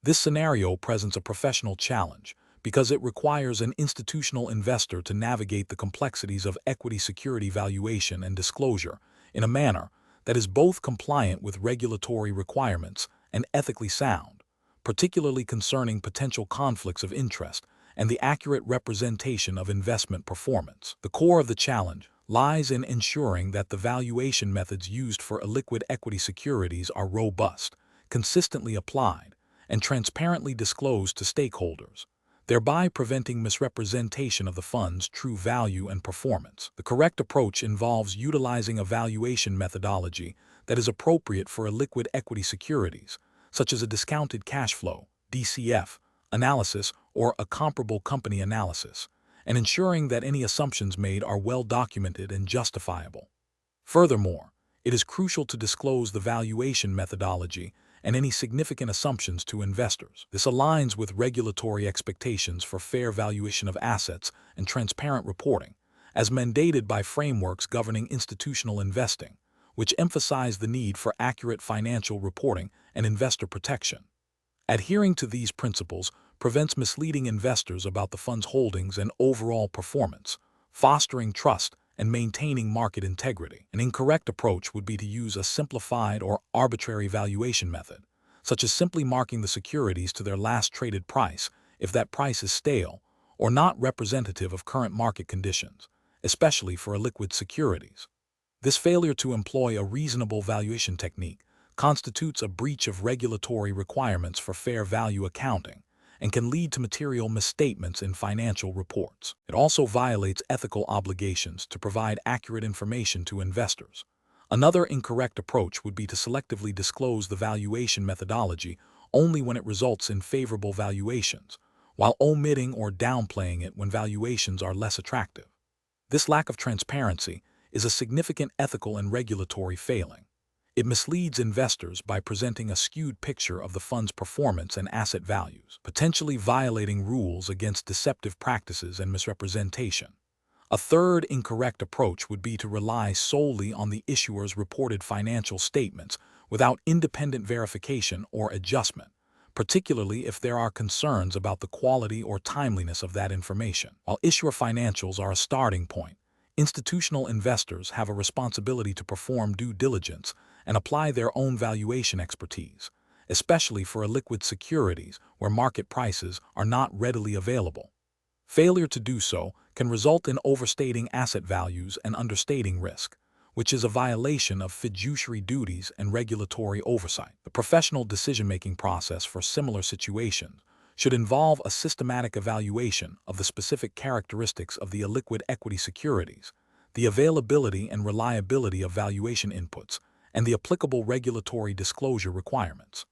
This scenario presents a professional challenge because it requires an institutional investor to navigate the complexities of equity security valuation and disclosure in a manner that is both compliant with regulatory requirements and ethically sound, particularly concerning potential conflicts of interest and the accurate representation of investment performance. The core of the challenge lies in ensuring that the valuation methods used for illiquid equity securities are robust, consistently applied, and transparently disclosed to stakeholders, thereby preventing misrepresentation of the fund's true value and performance. The correct approach involves utilizing a valuation methodology that is appropriate for illiquid equity securities, such as a discounted cash flow (DCF) analysis or a comparable company analysis, and ensuring that any assumptions made are well documented and justifiable. Furthermore, it is crucial to disclose the valuation methodology and any significant assumptions to investors. This aligns with regulatory expectations for fair valuation of assets and transparent reporting, as mandated by frameworks governing institutional investing, which emphasize the need for accurate financial reporting and investor protection. Adhering to these principles prevents misleading investors about the fund's holdings and overall performance, fostering trust and maintaining market integrity. An incorrect approach would be to use a simplified or arbitrary valuation method, such as simply marking the securities to their last traded price if that price is stale or not representative of current market conditions, especially for illiquid securities. This failure to employ a reasonable valuation technique constitutes a breach of regulatory requirements for fair value accounting and can lead to material misstatements in financial reports. It also violates ethical obligations to provide accurate information to investors. Another incorrect approach would be to selectively disclose the valuation methodology only when it results in favorable valuations, while omitting or downplaying it when valuations are less attractive. This lack of transparency is a significant ethical and regulatory failing. It misleads investors by presenting a skewed picture of the fund's performance and asset values, potentially violating rules against deceptive practices and misrepresentation. A third incorrect approach would be to rely solely on the issuer's reported financial statements without independent verification or adjustment, particularly if there are concerns about the quality or timeliness of that information. While issuer financials are a starting point, institutional investors have a responsibility to perform due diligence and apply their own valuation expertise, especially for illiquid securities where market prices are not readily available. Failure to do so can result in overstating asset values and understating risk, which is a violation of fiduciary duties and regulatory oversight. The professional decision-making process for similar situations should involve a systematic evaluation of the specific characteristics of the illiquid equity securities, the availability and reliability of valuation inputs, and the applicable regulatory disclosure requirements.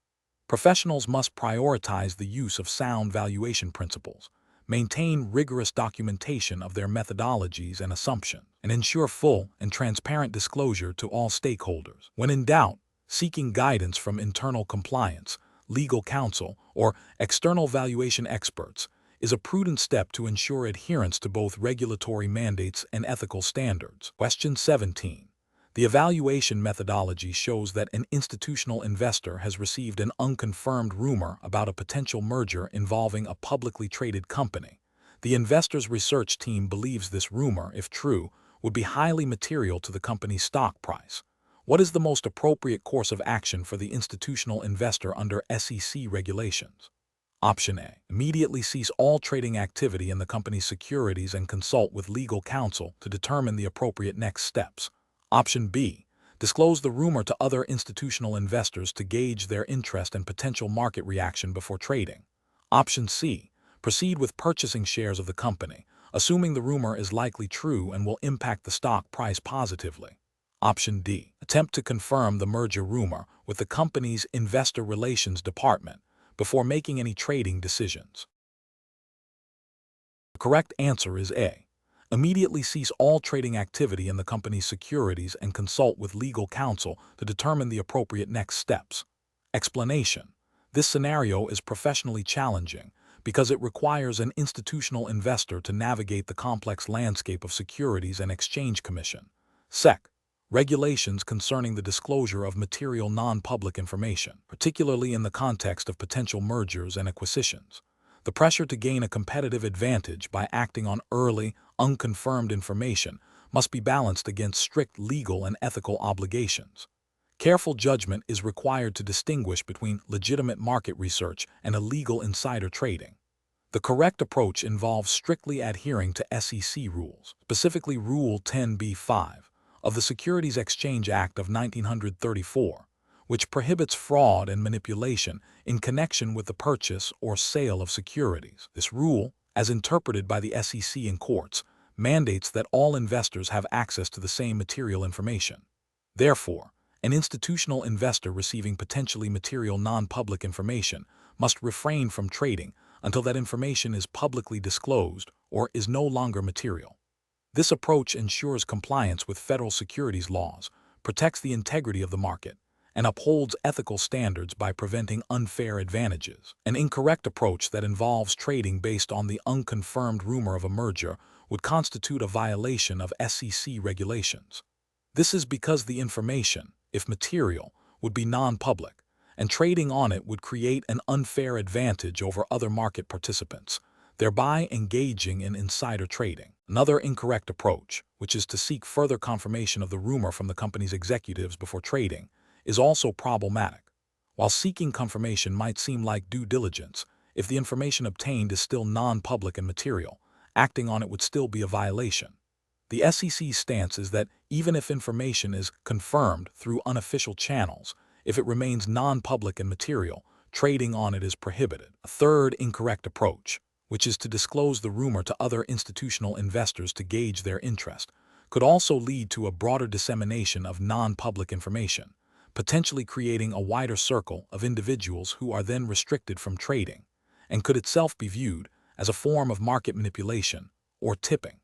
Professionals must prioritize the use of sound valuation principles, maintain rigorous documentation of their methodologies and assumptions, and ensure full and transparent disclosure to all stakeholders. When in doubt, seeking guidance from internal compliance, legal counsel, or external valuation experts is a prudent step to ensure adherence to both regulatory mandates and ethical standards. Question 17. The evaluation methodology shows that an institutional investor has received an unconfirmed rumor about a potential merger involving a publicly traded company. The investor's research team believes this rumor, if true, would be highly material to the company's stock price. What is the most appropriate course of action for the institutional investor under SEC regulations? Option A. Immediately cease all trading activity in the company's securities and consult with legal counsel to determine the appropriate next steps. Option B. Disclose the rumor to other institutional investors to gauge their interest and potential market reaction before trading. Option C. Proceed with purchasing shares of the company, assuming the rumor is likely true and will impact the stock price positively. Option D. Attempt to confirm the merger rumor with the company's investor relations department before making any trading decisions. The correct answer is A. Immediately cease all trading activity in the company's securities and consult with legal counsel to determine the appropriate next steps. Explanation. This scenario is professionally challenging because it requires an institutional investor to navigate the complex landscape of Securities and Exchange Commission (SEC) regulations concerning the disclosure of material non-public information, particularly in the context of potential mergers and acquisitions. The pressure to gain a competitive advantage by acting on early, unconfirmed information must be balanced against strict legal and ethical obligations. Careful judgment is required to distinguish between legitimate market research and illegal insider trading. The correct approach involves strictly adhering to SEC rules, specifically Rule 10b-5 of the Securities Exchange Act of 1934, which prohibits fraud and manipulation in connection with the purchase or sale of securities. This rule, as interpreted by the SEC in courts, mandates that all investors have access to the same material information. Therefore, an institutional investor receiving potentially material non-public information must refrain from trading until that information is publicly disclosed or is no longer material. This approach ensures compliance with federal securities laws, protects the integrity of the market, and upholds ethical standards by preventing unfair advantages. An incorrect approach that involves trading based on the unconfirmed rumor of a merger would constitute a violation of SEC regulations. This is because the information, if material, would be non-public, and trading on it would create an unfair advantage over other market participants, thereby engaging in insider trading. Another incorrect approach, which is to seek further confirmation of the rumor from the company's executives before trading, is also problematic. While seeking confirmation might seem like due diligence, if the information obtained is still non-public and material, acting on it would still be a violation. The SEC's stance is that even if information is confirmed through unofficial channels, if it remains non-public and material, trading on it is prohibited. A third incorrect approach, which is to disclose the rumor to other institutional investors to gauge their interest, could also lead to a broader dissemination of non-public information, potentially creating a wider circle of individuals who are then restricted from trading, and could itself be viewed as a form of market manipulation or tipping.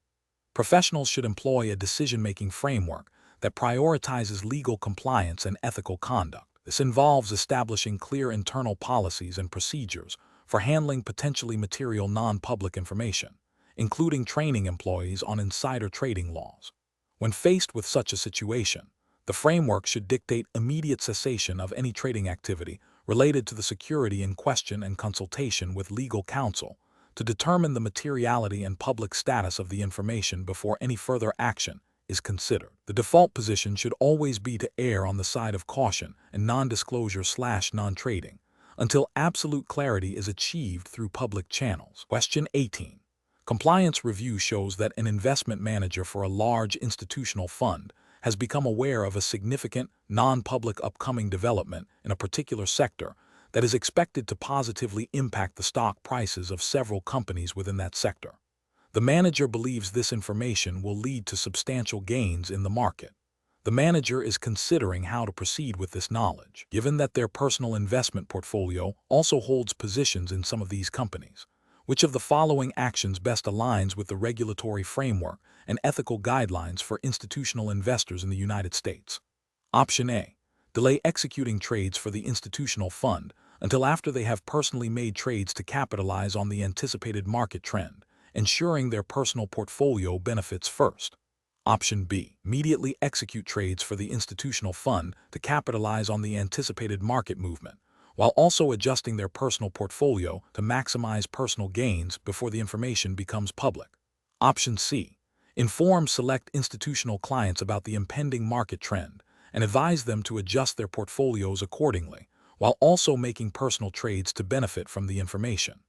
Professionals should employ a decision-making framework that prioritizes legal compliance and ethical conduct. This involves establishing clear internal policies and procedures for handling potentially material non-public information, including training employees on insider trading laws. When faced with such a situation, the framework should dictate immediate cessation of any trading activity related to the security in question and consultation with legal counsel to determine the materiality and public status of the information before any further action is considered. The default position should always be to err on the side of caution and non-disclosure/non-trading until absolute clarity is achieved through public channels. Question 18. Compliance review shows that an investment manager for a large institutional fund has become aware of a significant, non-public upcoming development in a particular sector that is expected to positively impact the stock prices of several companies within that sector. The manager believes this information will lead to substantial gains in the market. The manager is considering how to proceed with this knowledge, given that their personal investment portfolio also holds positions in some of these companies. Which of the following actions best aligns with the regulatory framework and ethical guidelines for institutional investors in the United States? Option A. Delay executing trades for the institutional fund until after they have personally made trades to capitalize on the anticipated market trend, ensuring their personal portfolio benefits first. Option B. Immediately execute trades for the institutional fund to capitalize on the anticipated market movement, while also adjusting their personal portfolio to maximize personal gains before the information becomes public. Option C. Inform select institutional clients about the impending market trend and advise them to adjust their portfolios accordingly, while also making personal trades to benefit from the information.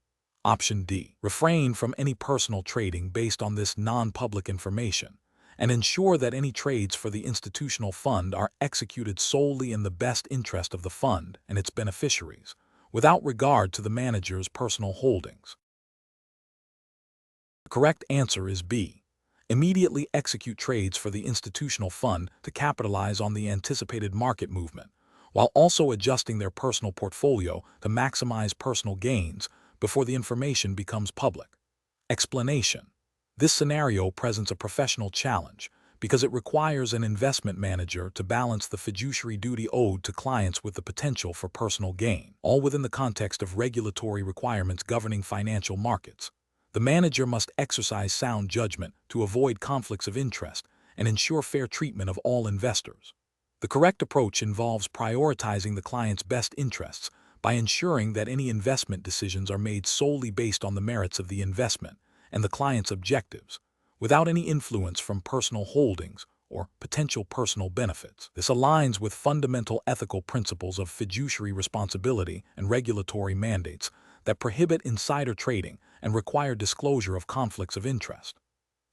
Option D. Refrain from any personal trading based on this non-public information, and ensure that any trades for the institutional fund are executed solely in the best interest of the fund and its beneficiaries, without regard to the manager's personal holdings. The correct answer is B. Immediately execute trades for the institutional fund to capitalize on the anticipated market movement, while also adjusting their personal portfolio to maximize personal gains before the information becomes public. Explanation. This scenario presents a professional challenge because it requires an investment manager to balance the fiduciary duty owed to clients with the potential for personal gain, all within the context of regulatory requirements governing financial markets. The manager must exercise sound judgment to avoid conflicts of interest and ensure fair treatment of all investors. The correct approach involves prioritizing the client's best interests by ensuring that any investment decisions are made solely based on the merits of the investment and the client's objectives, without any influence from personal holdings or potential personal benefits. This aligns with fundamental ethical principles of fiduciary responsibility and regulatory mandates that prohibit insider trading and require disclosure of conflicts of interest.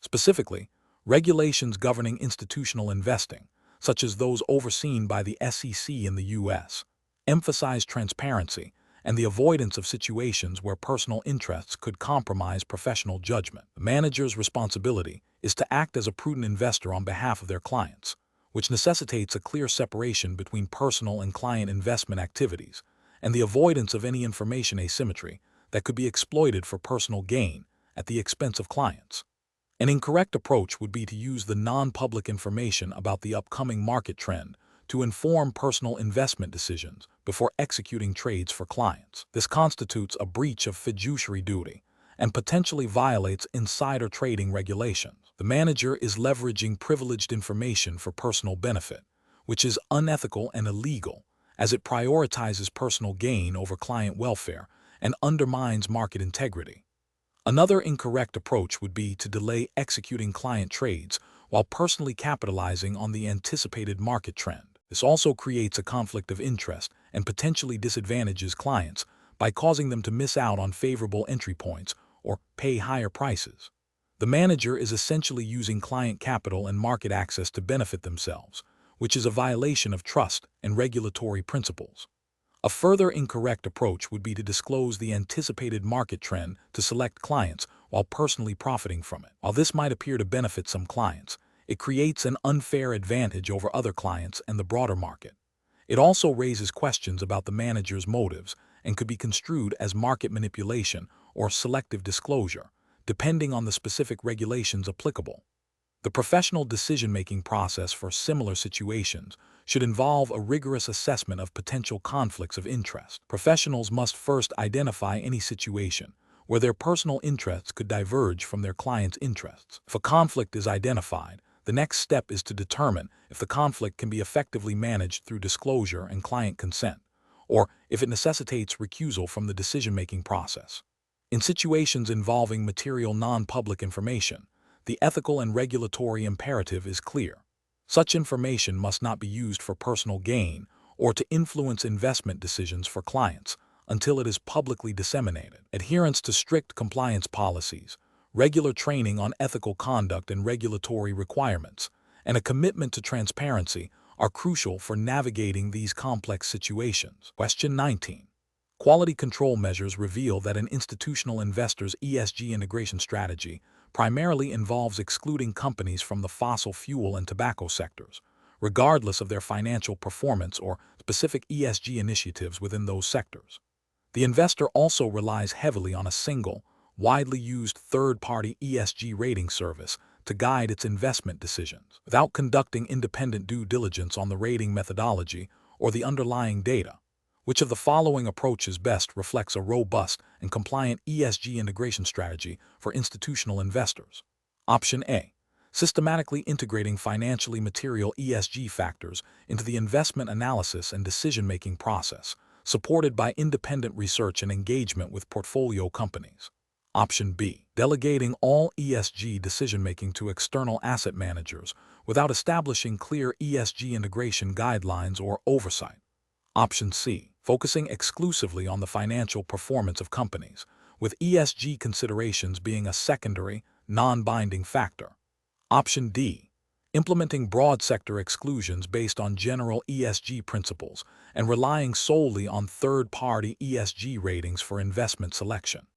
Specifically, regulations governing institutional investing, such as those overseen by the SEC in the U.S., emphasize transparency and the avoidance of situations where personal interests could compromise professional judgment. The manager's responsibility is to act as a prudent investor on behalf of their clients, which necessitates a clear separation between personal and client investment activities and the avoidance of any information asymmetry that could be exploited for personal gain at the expense of clients. An incorrect approach would be to use the non-public information about the upcoming market trend to inform personal investment decisions before executing trades for clients. This constitutes a breach of fiduciary duty and potentially violates insider trading regulations. The manager is leveraging privileged information for personal benefit, which is unethical and illegal, as it prioritizes personal gain over client welfare and undermines market integrity. Another incorrect approach would be to delay executing client trades while personally capitalizing on the anticipated market trend. This also creates a conflict of interest and potentially disadvantages clients by causing them to miss out on favorable entry points or pay higher prices. The manager is essentially using client capital and market access to benefit themselves, which is a violation of trust and regulatory principles. A further incorrect approach would be to disclose the anticipated market trend to select clients while personally profiting from it. While this might appear to benefit some clients, it creates an unfair advantage over other clients and the broader market. It also raises questions about the manager's motives and could be construed as market manipulation or selective disclosure, depending on the specific regulations applicable. The professional decision-making process for similar situations should involve a rigorous assessment of potential conflicts of interest. Professionals must first identify any situation where their personal interests could diverge from their client's interests. If a conflict is identified, the next step is to determine if the conflict can be effectively managed through disclosure and client consent, or if it necessitates recusal from the decision-making process. In situations involving material non-public information, the ethical and regulatory imperative is clear. Such information must not be used for personal gain or to influence investment decisions for clients until it is publicly disseminated. Adherence to strict compliance policies, regular training on ethical conduct and regulatory requirements, and a commitment to transparency are crucial for navigating these complex situations. Question 19. Quality control measures reveal that an institutional investor's ESG integration strategy primarily involves excluding companies from the fossil fuel and tobacco sectors, regardless of their financial performance or specific ESG initiatives within those sectors. The investor also relies heavily on a single, widely used third-party ESG rating service to guide its investment decisions, without conducting independent due diligence on the rating methodology or the underlying data. Which of the following approaches best reflects a robust and compliant ESG integration strategy for institutional investors? Option A. Systematically integrating financially material ESG factors into the investment analysis and decision-making process, supported by independent research and engagement with portfolio companies. Option B. Delegating all ESG decision-making to external asset managers without establishing clear ESG integration guidelines or oversight. Option C. Focusing exclusively on the financial performance of companies, with ESG considerations being a secondary, non-binding factor. Option D. Implementing broad sector exclusions based on general ESG principles and relying solely on third-party ESG ratings for investment selection.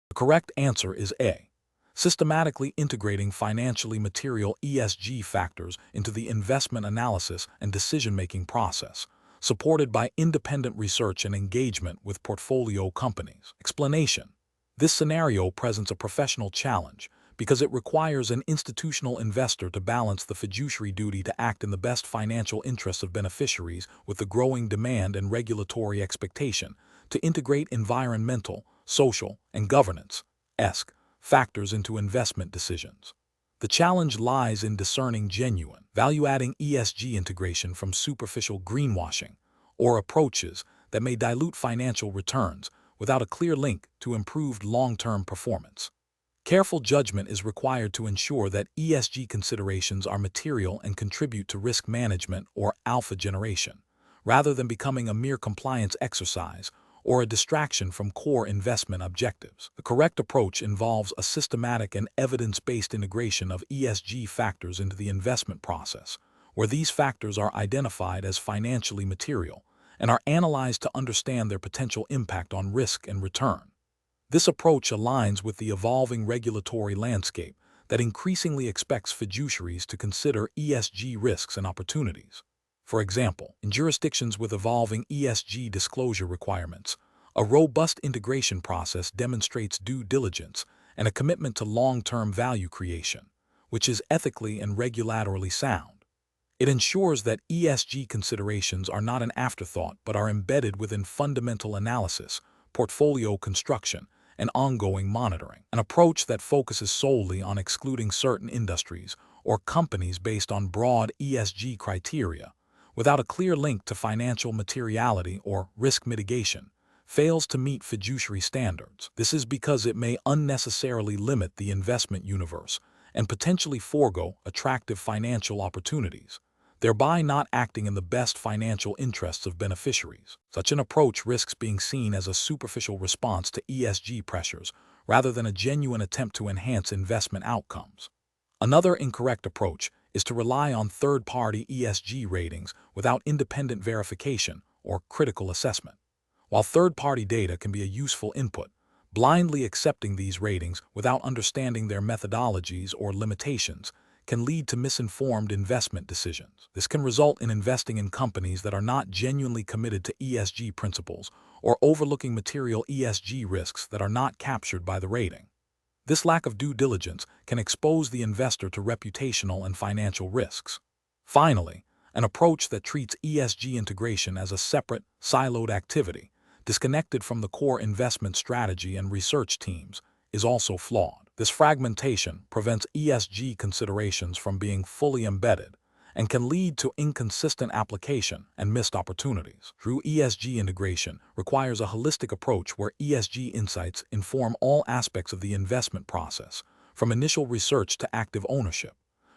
The correct answer is A. Systematically integrating financially material ESG factors into the investment analysis and decision-making process, supported by independent research and engagement with portfolio companies. Explanation: this scenario presents a professional challenge because it requires an institutional investor to balance the fiduciary duty to act in the best financial interests of beneficiaries with the growing demand and regulatory expectation to integrate environmental, social, and governance-esque factors into investment decisions. The challenge lies in discerning genuine, value-adding ESG integration from superficial greenwashing or approaches that may dilute financial returns without a clear link to improved long-term performance. Careful judgment is required to ensure that ESG considerations are material and contribute to risk management or alpha generation, rather than becoming a mere compliance exercise or a distraction from core investment objectives. The correct approach involves a systematic and evidence-based integration of ESG factors into the investment process, where these factors are identified as financially material and are analyzed to understand their potential impact on risk and return. This approach aligns with the evolving regulatory landscape that increasingly expects fiduciaries to consider ESG risks and opportunities. For example, in jurisdictions with evolving ESG disclosure requirements, a robust integration process demonstrates due diligence and a commitment to long-term value creation, which is ethically and regulatorily sound. It ensures that ESG considerations are not an afterthought but are embedded within fundamental analysis, portfolio construction, and ongoing monitoring. An approach that focuses solely on excluding certain industries or companies based on broad ESG criteria, without a clear link to financial materiality or risk mitigation, fails to meet fiduciary standards. This is because it may unnecessarily limit the investment universe and potentially forego attractive financial opportunities, thereby not acting in the best financial interests of beneficiaries. Such an approach risks being seen as a superficial response to ESG pressures rather than a genuine attempt to enhance investment outcomes. Another incorrect approach is to rely on third-party ESG ratings without independent verification or critical assessment. While third-party data can be a useful input, blindly accepting these ratings without understanding their methodologies or limitations can lead to misinformed investment decisions. This can result in investing in companies that are not genuinely committed to ESG principles or overlooking material ESG risks that are not captured by the rating. This lack of due diligence can expose the investor to reputational and financial risks. Finally, an approach that treats ESG integration as a separate, siloed activity, disconnected from the core investment strategy and research teams, is also flawed. This fragmentation prevents ESG considerations from being fully embedded and can lead to inconsistent application and missed opportunities. True ESG integration requires a holistic approach where ESG insights inform all aspects of the investment process, from initial research to active ownership.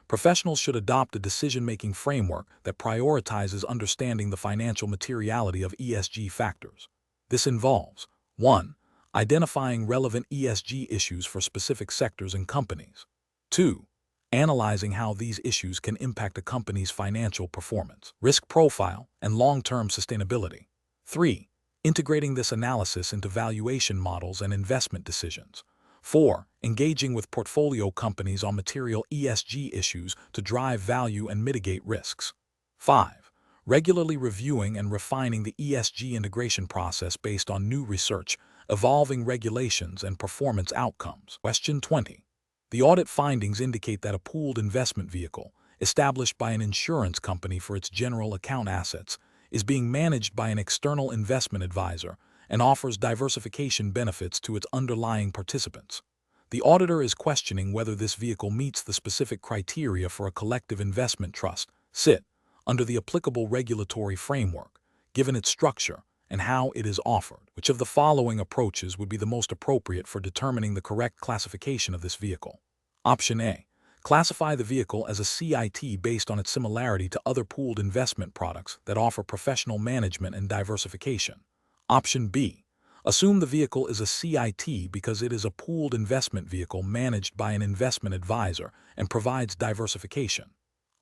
Professionals should adopt a decision-making framework that prioritizes understanding the financial materiality of ESG factors. This involves 1. Identifying relevant ESG issues for specific sectors and companies. 2. Analyzing how these issues can impact a company's financial performance, risk profile, and long-term sustainability. 3. Integrating this analysis into valuation models and investment decisions. 4. Engaging with portfolio companies on material ESG issues to drive value and mitigate risks. 5. Regularly reviewing and refining the ESG integration process based on new research, evolving regulations, and performance outcomes. Question 20. The audit findings indicate that a pooled investment vehicle, established by an insurance company for its general account assets, is being managed by an external investment advisor and offers diversification benefits to its underlying participants. The auditor is questioning whether this vehicle meets the specific criteria for a collective investment trust, SIT, under the applicable regulatory framework, given its structure and how it is offered. Which of the following approaches would be the most appropriate for determining the correct classification of this vehicle? Option A. Classify the vehicle as a CIT based on its similarity to other pooled investment products that offer professional management and diversification. Option B. Assume the vehicle is a CIT because it is a pooled investment vehicle managed by an investment advisor and provides diversification.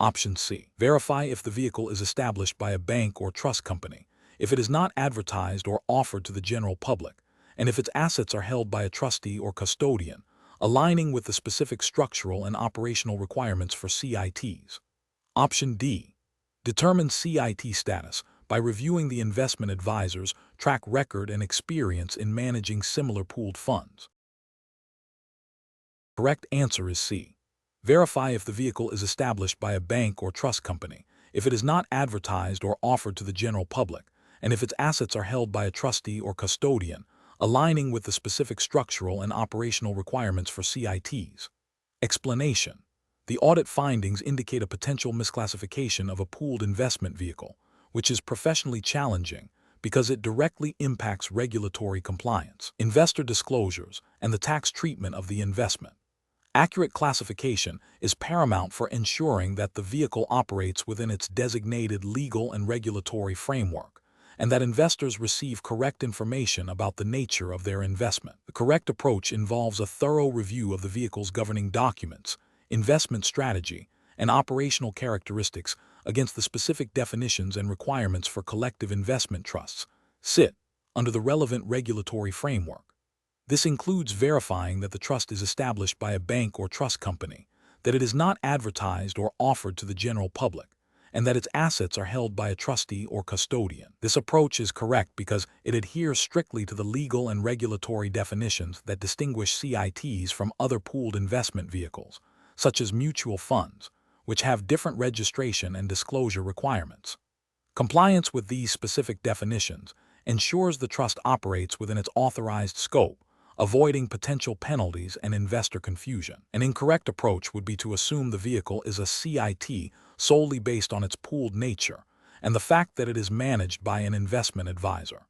Option C. Verify if the vehicle is established by a bank or trust company, if it is not advertised or offered to the general public, and if its assets are held by a trustee or custodian, aligning with the specific structural and operational requirements for CITs. Option D. Determine CIT status by reviewing the investment advisor's track record and experience in managing similar pooled funds. Correct answer is C. Verify if the vehicle is established by a bank or trust company, if it is not advertised or offered to the general public, and if its assets are held by a trustee or custodian, aligning with the specific structural and operational requirements for CITs. Explanation. The audit findings indicate a potential misclassification of a pooled investment vehicle, which is professionally challenging because it directly impacts regulatory compliance, investor disclosures, and the tax treatment of the investment. Accurate classification is paramount for ensuring that the vehicle operates within its designated legal and regulatory framework, and that investors receive correct information about the nature of their investment. The correct approach involves a thorough review of the vehicle's governing documents, investment strategy, and operational characteristics against the specific definitions and requirements for collective investment trusts, SIT, under the relevant regulatory framework. This includes verifying that the trust is established by a bank or trust company, that it is not advertised or offered to the general public, and that its assets are held by a trustee or custodian. This approach is correct because it adheres strictly to the legal and regulatory definitions that distinguish CITs from other pooled investment vehicles, such as mutual funds, which have different registration and disclosure requirements. Compliance with these specific definitions ensures the trust operates within its authorized scope, avoiding potential penalties and investor confusion. An incorrect approach would be to assume the vehicle is a CIT solely based on its pooled nature and the fact that it is managed by an investment advisor.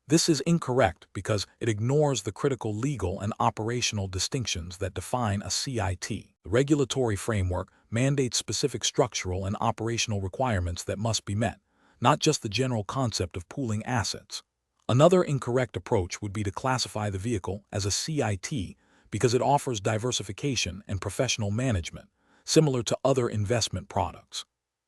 This is incorrect because it ignores the critical legal and operational distinctions that define a CIT. The regulatory framework mandates specific structural and operational requirements that must be met, not just the general concept of pooling assets. Another incorrect approach would be to classify the vehicle as a CIT because it offers diversification and professional management, similar to other investment products.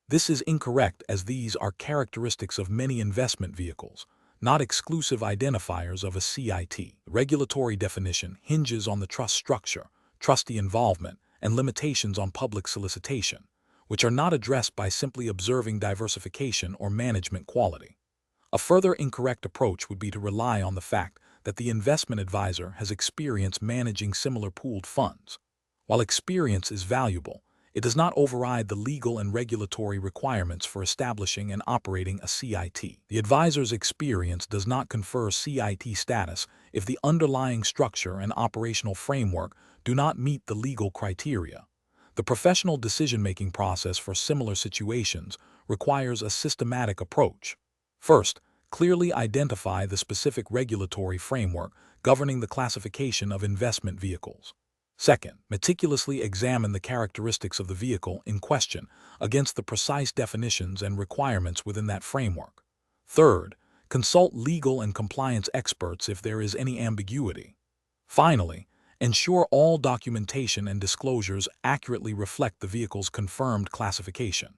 This is incorrect as these are characteristics of many investment vehicles, not exclusive identifiers of a CIT. The regulatory definition hinges on the trust structure, trustee involvement, and limitations on public solicitation, which are not addressed by simply observing diversification or management quality. A further incorrect approach would be to rely on the fact that the investment advisor has experience managing similar pooled funds. While experience is valuable, it does not override the legal and regulatory requirements for establishing and operating a CIT. The advisor's experience does not confer CIT status if the underlying structure and operational framework do not meet the legal criteria. The professional decision-making process for similar situations requires a systematic approach. First, clearly identify the specific regulatory framework governing the classification of investment vehicles. Second, meticulously examine the characteristics of the vehicle in question against the precise definitions and requirements within that framework. Third, consult legal and compliance experts if there is any ambiguity. Finally, ensure all documentation and disclosures accurately reflect the vehicle's confirmed classification.